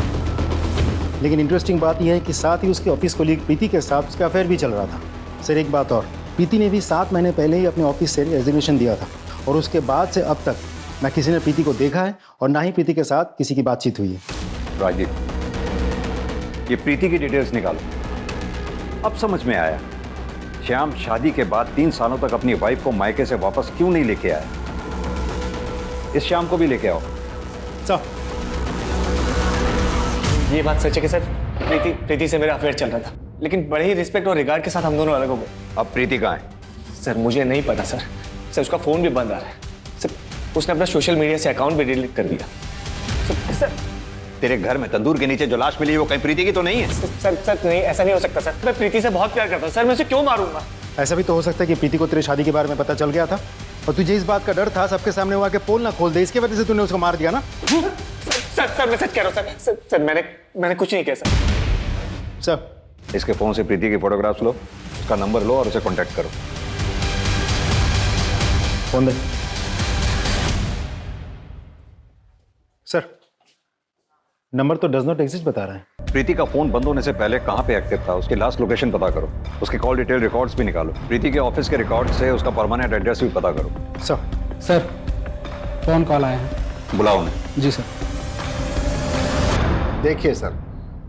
लेकिन इंटरेस्टिंग बात यह है कि साथ ही उसके ऑफिस कोलीग प्रीति के साथ उसका अफेयर भी चल रहा था। सर एक बात और, प्रीति ने भी 7 महीने पहले ही अपने ऑफिस से रेजिग्नेशन दिया था और उसके बाद से अब तक ना किसी ने प्रीति को देखा है और ना ही प्रीति के साथ किसी की बातचीत हुई है। राजीव, ये प्रीति की डिटेल्स निकालो। अब समझ में आया श्याम शादी के बाद 3 सालों तक अपनी वाइफ को मायके से वापस क्यों नहीं लेके आया। इस श्याम को भी लेके आओ। सर, ये बात सच है कि सर प्रीति से मेरा अफेयर चल रहा था, लेकिन बड़े ही रिस्पेक्ट और रिगार्ड के साथ हम दोनों अलग हो गए। अब प्रीति कहाँ है? सर मुझे नहीं पता सर। सर उसका फोन भी बंद आ रहा है सर। उसने अपना सोशल मीडिया से अकाउंट भी डिलीट कर दिया। सर तेरे घर में तंदूर के नीचे जो लाश मिली है वो कहीं प्रीति की तो नहीं है? सर नहीं, ऐसा नहीं हो सकता सर। मैं प्रीति से बहुत प्यार करता हूँ सर, मैं उसे क्यों मारूंगा? ऐसा भी तो हो सकता है कि प्रीति को तेरी शादी के बारे में पता चल गया था और तुझे इस बात का डर था सबके सामने हुआ कि पोल ना खोल दे, इसके वजह से तूने उसको मार दिया ना? सर मैं सच कह रहा हूँ सर। सर मैंने कुछ नहीं किया सर। सर, इसके फोन से प्रीति की फोटोग्राफ्स लो, उसका नंबर लो और उसे कांटेक्ट करो। फोन दे। सर, नंबर तो डज नॉट एग्जिस्ट बता रहा है। प्रीति का फोन बंद होने से पहले कहां पे एक्टिव था, उसकी लास्ट लोकेशन पता करो, उसके कॉल डिटेल रिकॉर्ड्स भी निकालो, प्रीति के ऑफिस के रिकॉर्ड से उसका परमानेंट एड्रेस भी पता करो। सर फोन कॉल आया है, बुलाओ उन्हें। जी सर। देखिए सर,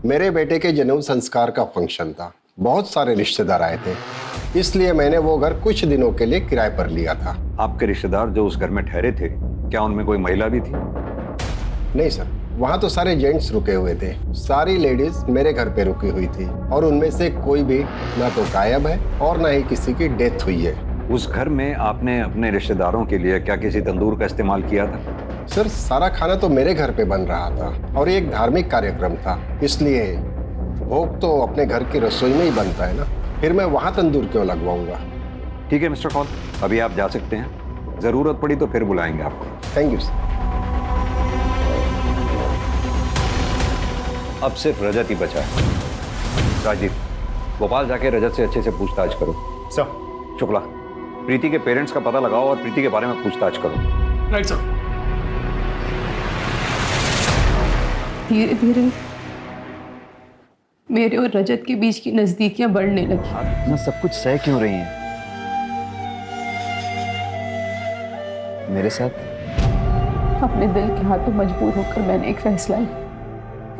मेरे बेटे के जन्म संस्कार का फंक्शन था, बहुत सारे रिश्तेदार आए थे, इसलिए मैंने वो घर कुछ दिनों के लिए किराए पर लिया था। आपके रिश्तेदार जो उस घर में ठहरे थे, क्या उनमें कोई महिला भी थी? नहीं सर, वहाँ तो सारे जेंट्स रुके हुए थे। सारी लेडीज मेरे घर पे रुकी हुई थी और उनमें से कोई भी ना तो गायब है और ना ही किसी की डेथ हुई है। उस घर में आपने अपने रिश्तेदारों के लिए क्या किसी तंदूर का इस्तेमाल किया था? सर सारा खाना तो मेरे घर पे बन रहा था और ये एक धार्मिक कार्यक्रम था, इसलिए भोग तो अपने घर की रसोई में ही बनता है ना, फिर मैं वहाँ तंदूर क्यों लगवाऊंगा। ठीक है मिस्टर कौल, अभी आप जा सकते हैं, जरूरत पड़ी तो फिर बुलाएंगे आपको। Thank you sir. अब सिर्फ रजत ही बचा है। राजीव, भोपाल जाके रजत से अच्छे से पूछताछ करो। सर। शुक्ला, प्रीति के पेरेंट्स का पता लगाओ और प्रीति के बारे में पूछताछ करो। Right sir. धीरे धीरे मेरे और रजत के बीच की नजदीकियां बढ़ने लगी। आप इतना सब कुछ सह क्यों रही हैं मेरे साथ? अपने दिल के हाथों मजबूर होकर मैंने एक फैसला लिया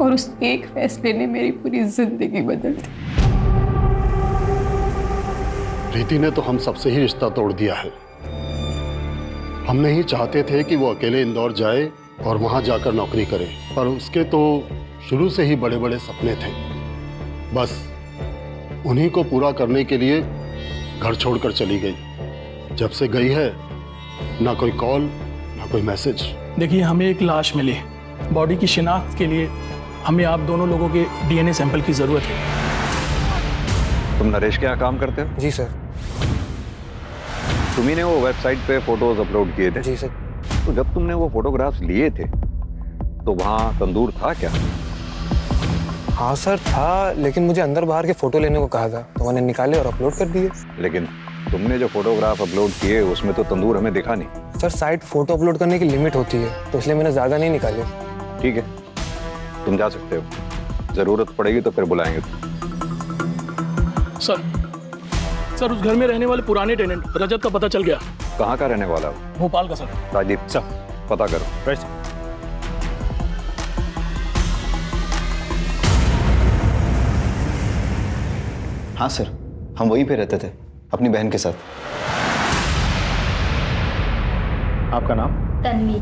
और उस एक फैसले ने मेरी पूरी जिंदगी बदल दी। प्रीति ने तो हम सबसे ही रिश्ता तोड़ दिया है। हम नहीं चाहते थे कि वो अकेले इंदौर जाए और वहां जाकर नौकरी करे, पर उसके तो शुरू से ही बड़े बड़े सपने थे। बस उन्हीं को पूरा करने के लिए घर छोड़कर चली गई। जब से गई है ना कोई कॉल ना कोई मैसेज। देखिए, हमें एक लाश मिली। बॉडी की शिनाख्त के लिए हमें आप दोनों लोगों के डीएनए सैंपल की जरूरत है। तुम नरेश के यहाँ काम करते हो? जी सर। तुम्ही ने वो वेबसाइट पे फोटोज अपलोड किए थे? जी सर। तो जब तुमने वो फोटोग्राफ्स लिए थे तो वहाँ तंदूर था क्या? हाँ सर था, लेकिन मुझे अंदर बाहर के फोटो लेने को कहा था तो मैंने निकाले और अपलोड कर दिए। लेकिन तुमने जो फोटोग्राफ अपलोड किए उसमें तो तंदूर हमें दिखा नहीं। सर साइट फोटो अपलोड करने की लिमिट होती है तो इसलिए मैंने ज्यादा नहीं निकाले। ठीक है, तुम जा सकते हो, जरूरत पड़ेगी तो फिर बुलाएंगे। सर उस घर में रहने वाले पुराने टेनेंट रजत का पता चल गया। कहाँ का रहने वाला हो? भोपाल का सर। राजदीप सर पता करो। राइट। हाँ सर, हम वहीं पे रहते थे अपनी बहन के साथ। आपका नाम? तन्वी।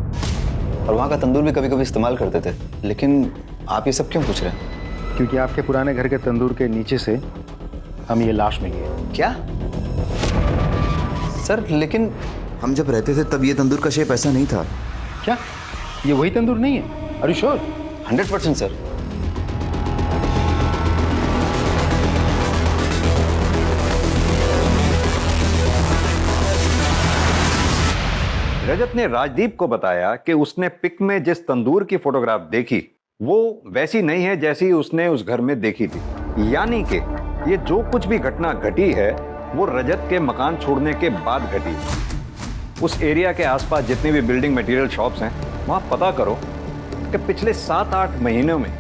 और वहाँ का तंदूर भी कभी कभी इस्तेमाल करते थे। लेकिन आप ये सब क्यों पूछ रहे हैं? क्योंकि आपके पुराने घर के तंदूर के नीचे से हम ये लाश मिली है। क्या सर? लेकिन हम जब रहते थे तब ये तंदूर का शेप ऐसा नहीं था। क्या ये वही तंदूर नहीं है? Are you sure? 100% sir. Rajat ने राजदीप को बताया कि उसने पिक में जिस तंदूर की फोटोग्राफ देखी वो वैसी नहीं है जैसी उसने उस घर में देखी थी। यानी कि ये जो कुछ भी घटना घटी है वो रजत के मकान छोड़ने के बाद घटी। उस एरिया के आसपास जितनी भी बिल्डिंग मटेरियल शॉप्स हैं वहां पता करो कि पिछले 7-8 महीनों में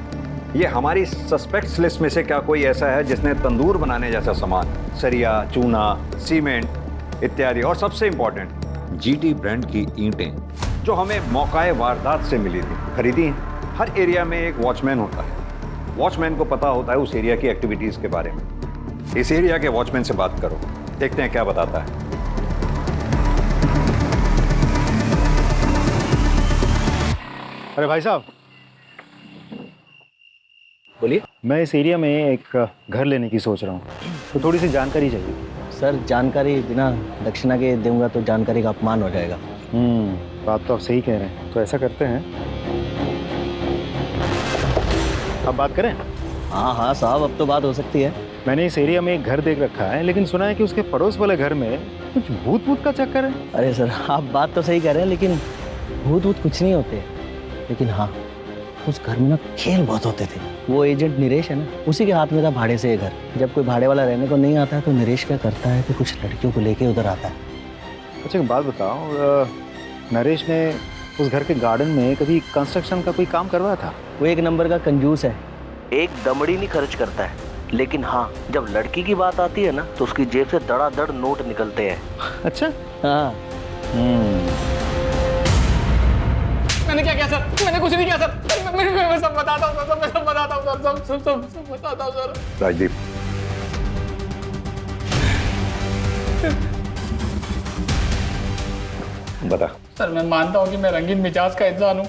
ये हमारी सस्पेक्ट्स लिस्ट में से क्या कोई ऐसा है जिसने तंदूर बनाने जैसा सामान, सरिया, चूना, सीमेंट इत्यादि, और सबसे इंपॉर्टेंट जीटी ब्रांड की ईंटें जो हमें मौकाए वारदात से मिली थी, खरीदी हैं। हर एरिया में एक वॉचमैन होता है। वॉचमैन को पता होता है उस एरिया की एक्टिविटीज के बारे में। इस एरिया के वॉचमैन से बात करो, देखते हैं क्या बताता है। अरे भाई साहब, बोलिए। मैं इस एरिया में एक घर लेने की सोच रहा हूँ, तो थोड़ी सी जानकारी चाहिए। सर जानकारी बिना दक्षिणा के दूंगा तो जानकारी का अपमान हो जाएगा। बात तो आप सही कह रहे हैं। तो ऐसा करते हैं, अब बात करें? हाँ हाँ साहब, अब तो बात हो सकती है। मैंने इस एरिया में एक घर देख रखा है, लेकिन सुना है कि उसके पड़ोस वाले घर में कुछ भूत भूत का चक्कर है। अरे सर आप बात तो सही कह रहे हैं, लेकिन भूत भूत कुछ नहीं होते। लेकिन हाँ, उस घर में ना खेल बहुत होते थे। वो एजेंट नरेश है ना, उसी के हाथ में था भाड़े से ये घर। जब कोई भाड़े वाला रहने को नहीं आता है तो नरेश क्या करता है कि कुछ लड़कियों को लेके उधर आता है। अच्छा एक बात बताओ, नरेश ने उस घर के गार्डन में कभी कंस्ट्रक्शन का कोई काम करवाया था? वो एक नंबर का कंजूस है, एक दमड़ी नहीं खर्च करता है। लेकिन हाँ, जब लड़की की बात आती है ना तो उसकी जेब से धड़ाधड़ नोट निकलते हैं। अच्छा। हाँ। मैंने क्या किया सर? मैंने कुछ नहीं किया सर। मैं सब बताता हूँ सर, मैं सब बताता हूँ सर, सब बताता हूँ सर। राजदीप, बता। सर मैं मानता हूँ कि मैं रंगीन मिजाज का इंसान हूँ,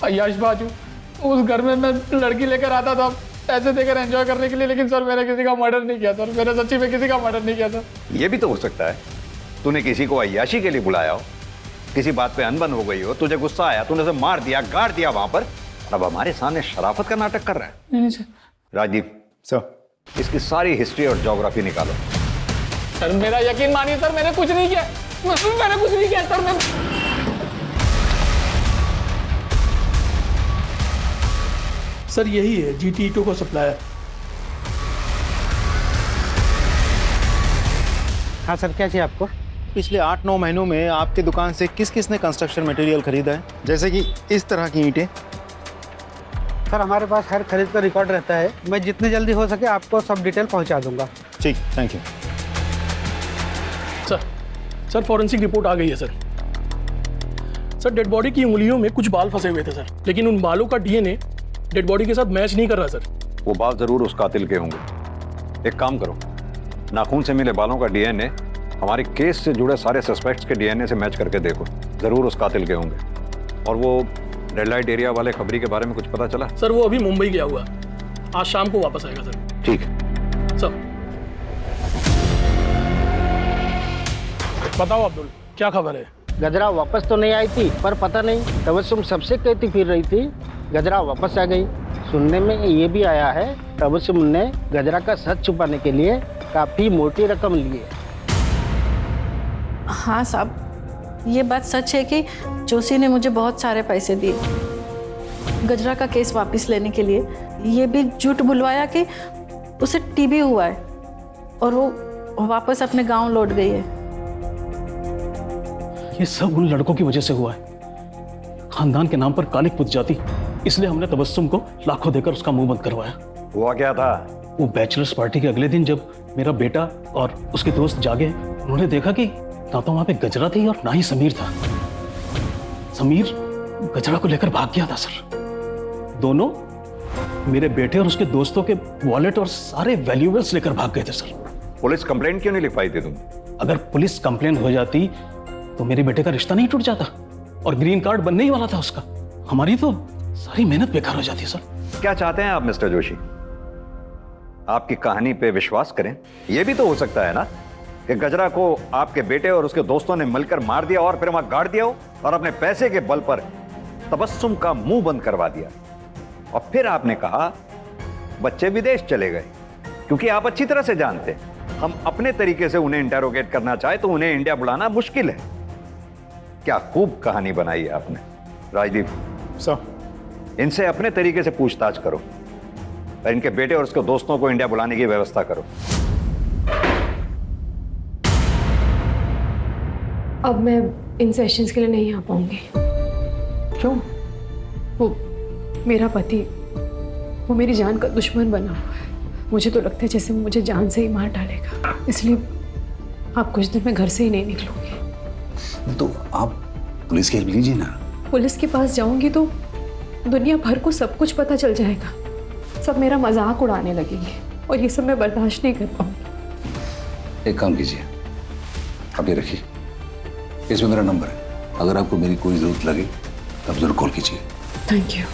अय्याशबाज हूँ। उस घर में मैं लड़की लेकर आता था पैसे देकर एंजॉय करने के लिए, लेकिन सर मैंने किसी का मर्डर नहीं किया सर। मैंने सच्ची में किसी का मर्डर नहीं किया सर। ये भी तो हो सकता है तूने किसी को अय्याशी के लिए बुलाया हो, किसी बात पे अनबन हो गई हो, तुझे गुस्सा आया, तूने उसे मार दिया, गाड़ दिया वहां पर, अब हमारे सामने शराफत का नाटक कर रहा है। नहीं सर। राजीव सर, इसकी सारी हिस्ट्री और ज्योग्राफी निकालो। सर मेरा यकीन मानिए सर, मैंने कुछ नहीं किया। मैंने कुछ नहीं किया सर। मैं सर यही है जीटी ईटों का सप्लायर। हाँ सर, क्या चाहिए आपको? पिछले 8-9 महीनों में आपके दुकान से किस किस ने कंस्ट्रक्शन मटेरियल खरीदा है, जैसे कि इस तरह की ईंटें? सर हमारे पास हर खरीद का रिकॉर्ड रहता है। मैं जितनी जल्दी हो सके आपको सब डिटेल पहुंचा दूंगा। ठीक, thank you. Sir forensic report आ गई है सर। सर डेड बॉडी की उंगलियों में कुछ बाल फंसे हुए थे सर, लेकिन उन बालों का डीएनए डेड बॉडी के साथ मैच नहीं कर रहा सर। वो बाल जरूर उस कातिल के होंगे। एक काम करो, नाखून से मिले बालों का डीएनए हमारे केस से जुड़े सारे सस्पेक्ट्स के डीएनए से मैच करके देखो। जरूर उस कातिल के होंगे। और वो रेड लाइट एरिया वाले खबरी के बारे में कुछ पता चला? सर वो अभी मुंबई गया हुआ, आज शाम को वापस आएगा सर। ठीक है सर। बताओ अब्दुल, क्या खबर है? गजरा वापस तो नहीं आई थी, पर पता नहीं तबस्सुम सबसे कहती फिर रही थी गजरा वापस आ गई। सुनने में ये भी आया है तबस्सुम ने गजरा का सच छुपाने के लिए काफी मोटी रकम ली है। हाँ साहब, ये बात सच है कि जोशी ने मुझे बहुत सारे पैसे दिए गजरा का केस वापस लेने के लिए। ये भी झूठ बुलवाया कि उसे टीबी हुआ है और वो वापस अपने गांव लौट गई है। ये सब उन लड़कों की वजह से हुआ है। खानदान के नाम पर कालिक पुत जाती, इसलिए हमने तबस्सुम को लाखों देकर उसका मुंह बंद करवाया। हुआ क्या था? वो बैचलर्स पार्टी के अगले दिन जब मेरा बेटा और उसके दोस्त जागे, उन्होंने देखा कि ना तो वहां पे गजरा थी और ना ही समीर था। समीर गजरा को लेकर भाग गया था सर। दोनों मेरे बेटे और उसके दोस्तों के वॉलेट और सारे वैल्यूएबल्स लेकर भाग गए थे सर। पुलिस कंप्लेंट क्यों नहीं लिख पाई थी तुम? अगर पुलिस कंप्लेंट हो जाती तो मेरे बेटे का रिश्ता नहीं टूट जाता और ग्रीन कार्ड बनने ही वाला था उसका। हमारी तो सारी मेहनत बेकार हो जाती सर। क्या चाहते हैं आप मिस्टर जोशी? आपकी कहानी पे विश्वास करें? यह भी तो हो सकता है ना कि गजरा को आपके बेटे और उसके दोस्तों ने मिलकर मार दिया और फिर वहां गाड़ दिया हो और अपने पैसे के बल पर तबस्सुम का मुंह बंद करवा दिया। और फिर आपने कहा बच्चे विदेश चले गए, क्योंकि आप अच्छी तरह से जानते हैं हम अपने तरीके से उन्हें इंटेरोगेट करना चाहे तो उन्हें इंडिया बुलाना मुश्किल है। क्या खूब कहानी बनाई है आपने। राजदीप सर, इनसे अपने तरीके से पूछताछ करो और इनके बेटे और उसके दोस्तों को इंडिया बुलाने की व्यवस्था करो। अब मैं इन सेशंस के लिए नहीं आ पाऊंगी। क्यों? वो मेरा पति, वो मेरी जान का दुश्मन बना हुआ है। मुझे तो लगता है जैसे वो मुझे जान से ही मार डालेगा। इसलिए आप कुछ दिन में घर से ही नहीं निकलूंगी। तो आप पुलिस की हेल्प लीजिए ना। पुलिस के पास जाऊंगी तो दुनिया भर को सब कुछ पता चल जाएगा। सब मेरा मजाक उड़ाने लगेंगे और ये सब मैं बर्दाश्त नहीं कर पाऊंगी। एक काम कीजिए, आप ये रखिए, इसमें मेरा नंबर है। अगर आपको मेरी कोई जरूरत लगे तब जरूर कॉल कीजिए। Thank you.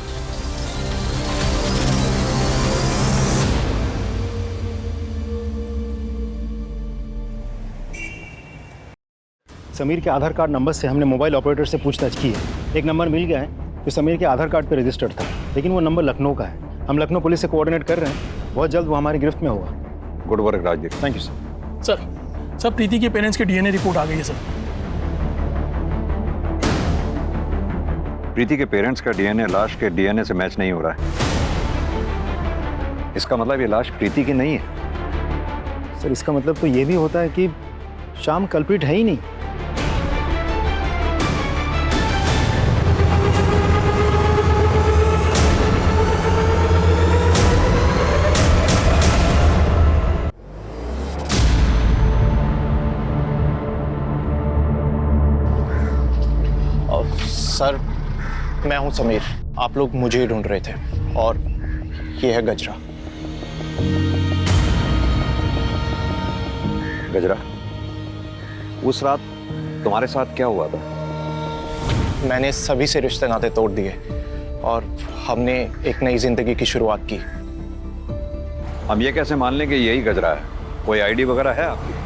समीर के आधार कार्ड नंबर से हमने मोबाइल ऑपरेटर से पूछताछ की है। एक नंबर मिल गया है जो समीर के आधार कार्ड पर रजिस्टर्ड था, लेकिन वो नंबर लखनऊ का है। हम लखनऊ पुलिस से कोऑर्डिनेट कर रहे हैं, बहुत जल्द वो हमारी गिरफ्त में होगा। Good work Rajdeep. Thank you sir. Sir Preeti के पेरेंट्स की डीएनए रिपोर्ट आ गई है सर। प्रीति के पेरेंट्स का डीएनए लाश के डीएनए से मैच नहीं हो रहा है। इसका मतलब ये लाश प्रीति की नहीं है। सर इसका मतलब तो ये भी होता है कि शाम कल्प्रिट है ही नहीं। सर मैं हूं समीर, आप लोग मुझे ही ढूंढ रहे थे और ये है गजरा। गजरा, उस रात तुम्हारे साथ क्या हुआ था? मैंने सभी से रिश्ते नाते तोड़ दिए और हमने एक नई जिंदगी की शुरुआत की। हम ये कैसे मान लें कि यही गजरा है? कोई आईडी वगैरह है आपकी?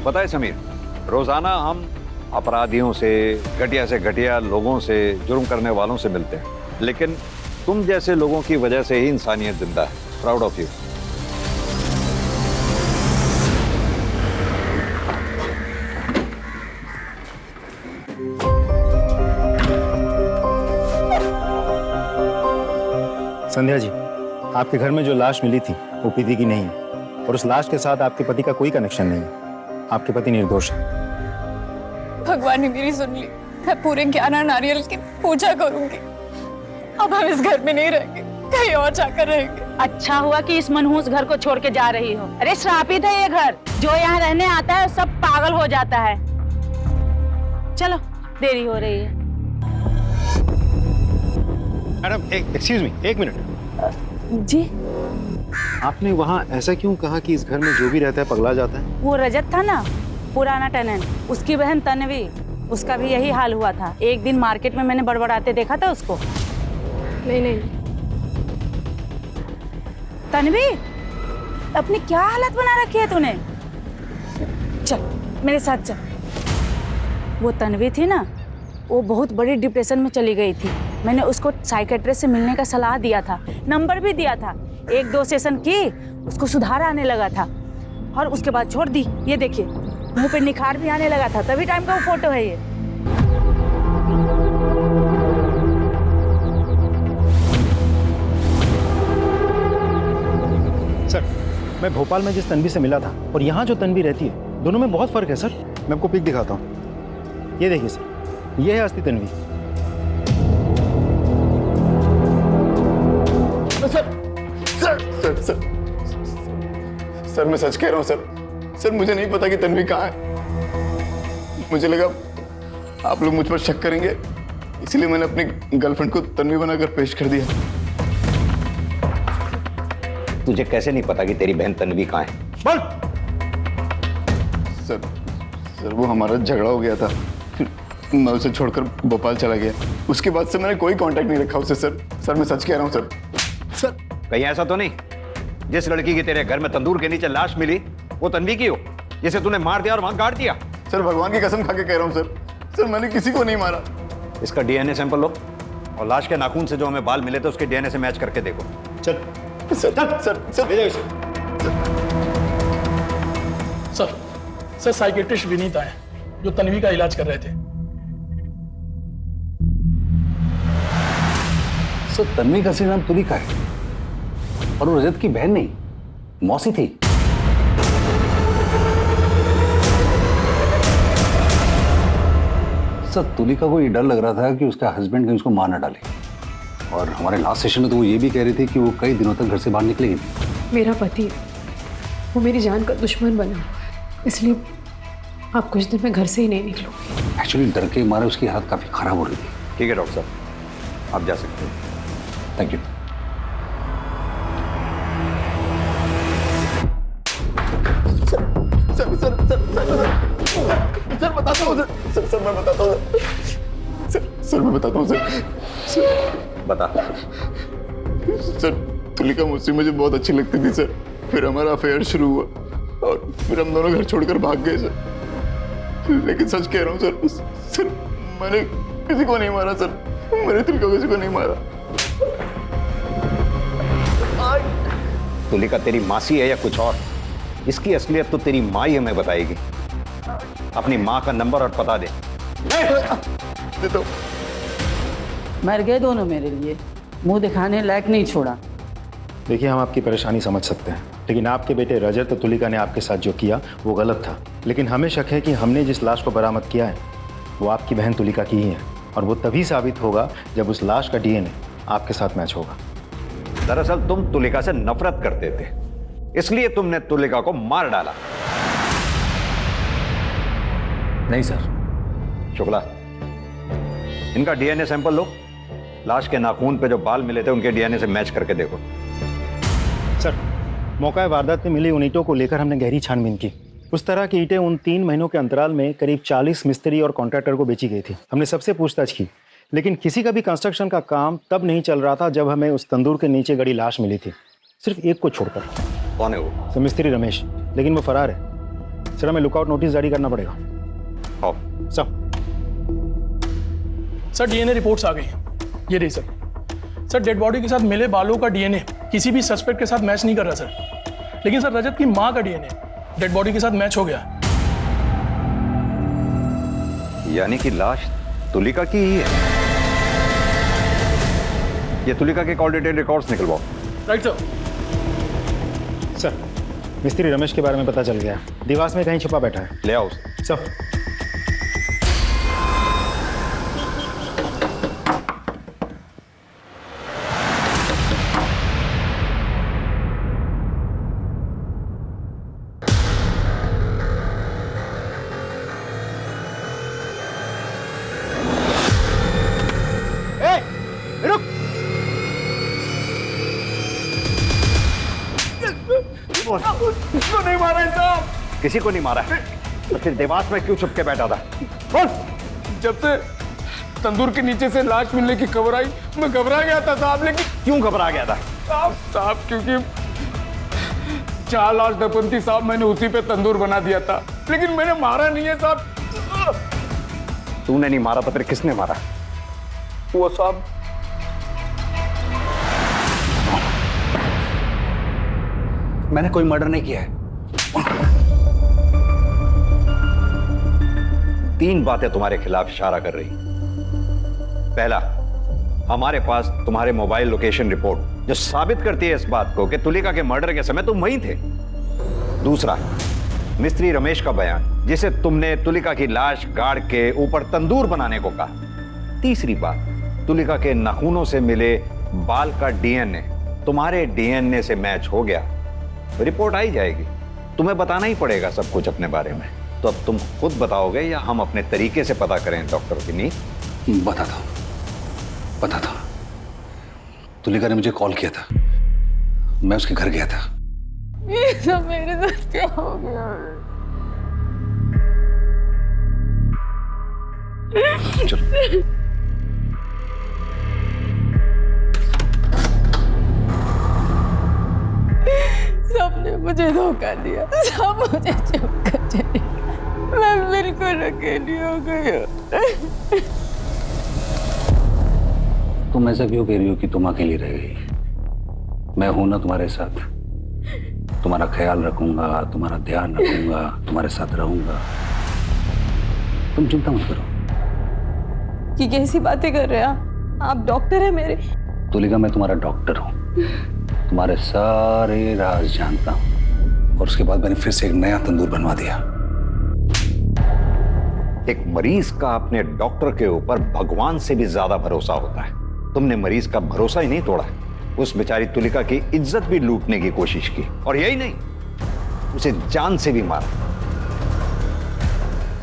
पता है समीर, रोजाना हम अपराधियों से, घटिया लोगों से, जुर्म करने वालों से मिलते हैं, लेकिन तुम जैसे लोगों की वजह से ही इंसानियत जिंदा है। Proud of you. Sandhya ji, आपके घर में जो लाश मिली थी वो प्रीति की नहीं है और उस लाश के साथ आपके पति का कोई कनेक्शन नहीं है। आपके पति निर्दोष है। भगवान ने मेरी सुन ली। मैं पूरे 11 नारियल की पूजा करूंगी। अब हम इस घर में नहीं रहेंगे, कहीं और जाकर रहेंगे। अच्छा हुआ कि इस मनहूस घर को छोड़ के जा रही हो। अरे श्रापित है ये घर, जो यहाँ रहने आता है सब पागल हो जाता है। चलो देरी हो रही है। मैडम एक्सक्यूज मी, एक मिनट। जी आपने वहाँ ऐसा क्यों कहा कि इस घर में जो भी रहता है पगला जाता है? वो रजत था ना, पुराना टेनेंट, उसकी बहन तन्वी, उसका भी यही हाल हुआ था। एक दिन मार्केट में मैंने बड़बड़ाते देखा था उसको। नहीं। तन्वी, अपनी क्या हालत बना रखी है तूने? चल मेरे साथ चल। वो तन्वी थी ना, वो बहुत बड़ी डिप्रेशन में चली गई थी। मैंने उसको साइकेट्रिस्ट से मिलने का सलाह दिया था, नंबर भी दिया था। 1-2 सेशन की, उसको सुधार आने लगा था और उसके बाद छोड़ दी। ये देखिए मुंह पे निखार भी आने लगा था, तभी टाइम का वो फोटो है ये। सर, मैं भोपाल में जिस तन्वी से मिला था और यहाँ जो तन्वी रहती है, दोनों में बहुत फर्क है सर। मैं आपको पिक दिखाता हूँ। ये देखिए सर, ये है असली तन्वी। सर मैं सच कह रहा हूँ सर, मुझे नहीं पता कि तन्वी कहाँ है। मुझे लगा आप लोग मुझ पर शक करेंगे, इसलिए मैंने अपनी गर्लफ्रेंड को तन्वी बनाकर पेश कर दिया। तुझे कैसे नहीं पता कि तेरी बहन तन्वी कहाँ है? बोल। सर वो हमारा झगड़ा हो गया था, फिर मैं उसे छोड़कर भोपाल चला गया। उसके बाद से मैंने कोई कांटेक्ट नहीं रखा उससे सर मैं सच कह रहा हूँ सर। कहीं ऐसा तो नहीं जिस लड़की की तेरे घर में तंदूर के नीचे लाश मिली वो तन्वी की हो, जिसे तूने मार दिया और वहां गाड़ दिया? सर भगवान की कसम खा के कह रहा हूँ सर मैंने किसी को नहीं मारा। इसका डीएनए सैंपल लो और लाश के नाखून से जो हमें बाल मिले थे उसके डीएनए से मैच करके देखो। सर साइकेट्रिस्ट विनीत आए जो तन्वी का इलाज कर रहे थे। सर तन्वी का असली नाम तुलिका है और वो रजत की बहन नहीं, मौसी थी। सर तुलिका को ये डर लग रहा था कि उसका हस्बैंड कहीं उसको मार न डाले, और हमारे लास्ट सेशन में तो वो ये भी कह रही थी कि वो कई दिनों तक घर से बाहर निकलेगी नहीं। मेरा पति, वो मेरी जान का दुश्मन बना, इसलिए आप कुछ दिन में घर से ही नहीं निकलूंगी। एक्चुअली डर के मारे उसकी हालत काफी खराब हो रही थी। ठीक है डॉक्टर साहब, आप जा सकते हैं। Thank you. सर बताता हूँ सर मैं बताता हूँ सर मैं बताता हूँ सर बता। सर तुलिका मुझसे मुझे बहुत अच्छी लगती थी सर, फिर हमारा अफेयर शुरू हुआ और फिर हम दोनों घर छोड़कर भाग गए सर। लेकिन सच कह रहा हूँ सर मैंने किसी को नहीं मारा सर, मैंने तुलिका किसी को नहीं मारा। तुलिका तेरी मासी है या कुछ और? इसकी असलियत तो तेरी माँ ही हमें बताएगी। अपनी माँ का नंबर और पता दे। तो मर गए दोनों मेरे लिए, मुंह दिखाने लायक नहीं छोड़ा। देखिए हम आपकी परेशानी समझ सकते हैं, लेकिन आपके बेटे रजत और तुलिका ने आपके साथ जो किया वो गलत था। लेकिन हमें शक है कि हमने जिस लाश को बरामद किया है वो आपकी बहन तुलिका की ही है, और वो तभी साबित होगा जब उस लाश का डीएनए आपके साथ मैच होगा। दरअसल तुम तुलिका से नफरत करते थे, इसलिए तुमने तुलिका को मार डाला। नहीं सर। शुक्ला, इनका डीएनए सैंपल लो, लाश के नाखून पे जो बाल मिले थे उनके डीएनए से मैच करके देखो। सर मौका वारदात में मिली उन ईंटों को लेकर हमने गहरी छानबीन की। उस तरह की ईंटें उन 3 महीनों के अंतराल में करीब 40 मिस्त्री और कॉन्ट्रैक्टर को बेची गई थी। हमने सबसे पूछताछ की, लेकिन किसी का भी कंस्ट्रक्शन का काम तब नहीं चल रहा था जब हमें उस तंदूर के नीचे गड़ी लाश मिली थी, सिर्फ एक को छोड़कर। कौन है वो? सर मिस्त्री रमेश, लेकिन वो फरार है। सर हमें लुकआउट नोटिस जारी करना पड़ेगा। हाँ सर डीएनए रिपोर्ट्स आ गई हैं, ये रही सर डेड बॉडी के साथ मिले बालों का डीएनए किसी भी सस्पेक्ट के साथ मैच नहीं कर रहा सर, लेकिन सर रजत की मां का डीएनए डेड बॉडी के साथ मैच हो गया। यानी कि लाश तुलिका की ही है। ये तुलिका के कॉल डिटेल रिकॉर्ड्स निकलवाओ। Right sir. सर मिस्त्री रमेश के बारे में पता चल गया, दीवार में कहीं छुपा बैठा है। ले आओ सर। किसको नहीं मारा है साहब? किसी को नहीं मारा है, तो फिर देवास में क्यों छुप के बैठा था? बोल। जब से तंदूर के नीचे से लाश मिलने की खबर आई, मैं घबरा गया था साहब। लेकिन क्यों घबरा गया था? साहब क्योंकि 4 लाश दफन थी साहब, मैंने उसी पे तंदूर बना दिया था, लेकिन मैंने मारा नहीं है साहब। तूने नहीं मारा तो फिर किसने मारा? वो साहब मैंने कोई मर्डर नहीं किया है। 3 बातें तुम्हारे खिलाफ इशारा कर रही। पहला, हमारे पास तुम्हारे मोबाइल लोकेशन रिपोर्ट जो साबित करती है इस बात को कि तुलिका के मर्डर के समय तुम वहीं थे। दूसरा, मिस्त्री रमेश का बयान जिसे तुमने तुलिका की लाश गाड़ के ऊपर तंदूर बनाने को कहा। तीसरी बात, तुलिका के नाखूनों से मिले बाल का डीएनए तुम्हारे डीएनए से मैच हो गया। रिपोर्ट आई जाएगी, तुम्हें बताना ही पड़ेगा सब कुछ अपने बारे में। तो अब तुम खुद बताओगे या हम अपने तरीके से पता करें डॉक्टर विनीत? बताता हूं। तुलिका ने मुझे कॉल किया था, मैं उसके घर गया था। ये सब मेरे साथ क्या हो गया? चलो। सबने मुझे धोखा दिया, सब मुझे चुप कर चले, मैं बिल्कुल अकेली हो गई। तुम ऐसा क्यों कह रही हो कि तुम अकेली रह गई? मैं हूं ना तुम्हारे साथ, तुम्हारा ख्याल रखूंगा, तुम्हारा ध्यान रखूंगा, तुम्हारे साथ रहूंगा। तुम चिंता मत करो। कि कैसी बातें कर रहे हैं आप? डॉक्टर है मेरे। तुलिका, मैं तुम्हारा डॉक्टर हूं, तुम्हारे सारे राज जानता हूं। और उसके बाद मैंने फिर से एक नया तंदूर बनवा दिया। एक मरीज का अपने डॉक्टर के ऊपर भगवान से भी ज्यादा भरोसा होता है। तुमने मरीज का भरोसा ही नहीं तोड़ा, उस बेचारी तुलिका की इज्जत भी लूटने की कोशिश की, और यही नहीं, उसे जान से भी मारा।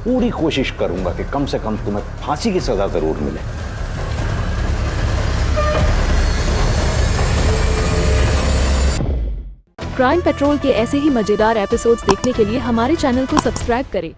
पूरी कोशिश करूंगा कि कम से कम तुम्हें फांसी की सजा जरूर मिले। क्राइम पेट्रोल के ऐसे ही मजेदार एपिसोड्स देखने के लिए हमारे चैनल को सब्सक्राइब करें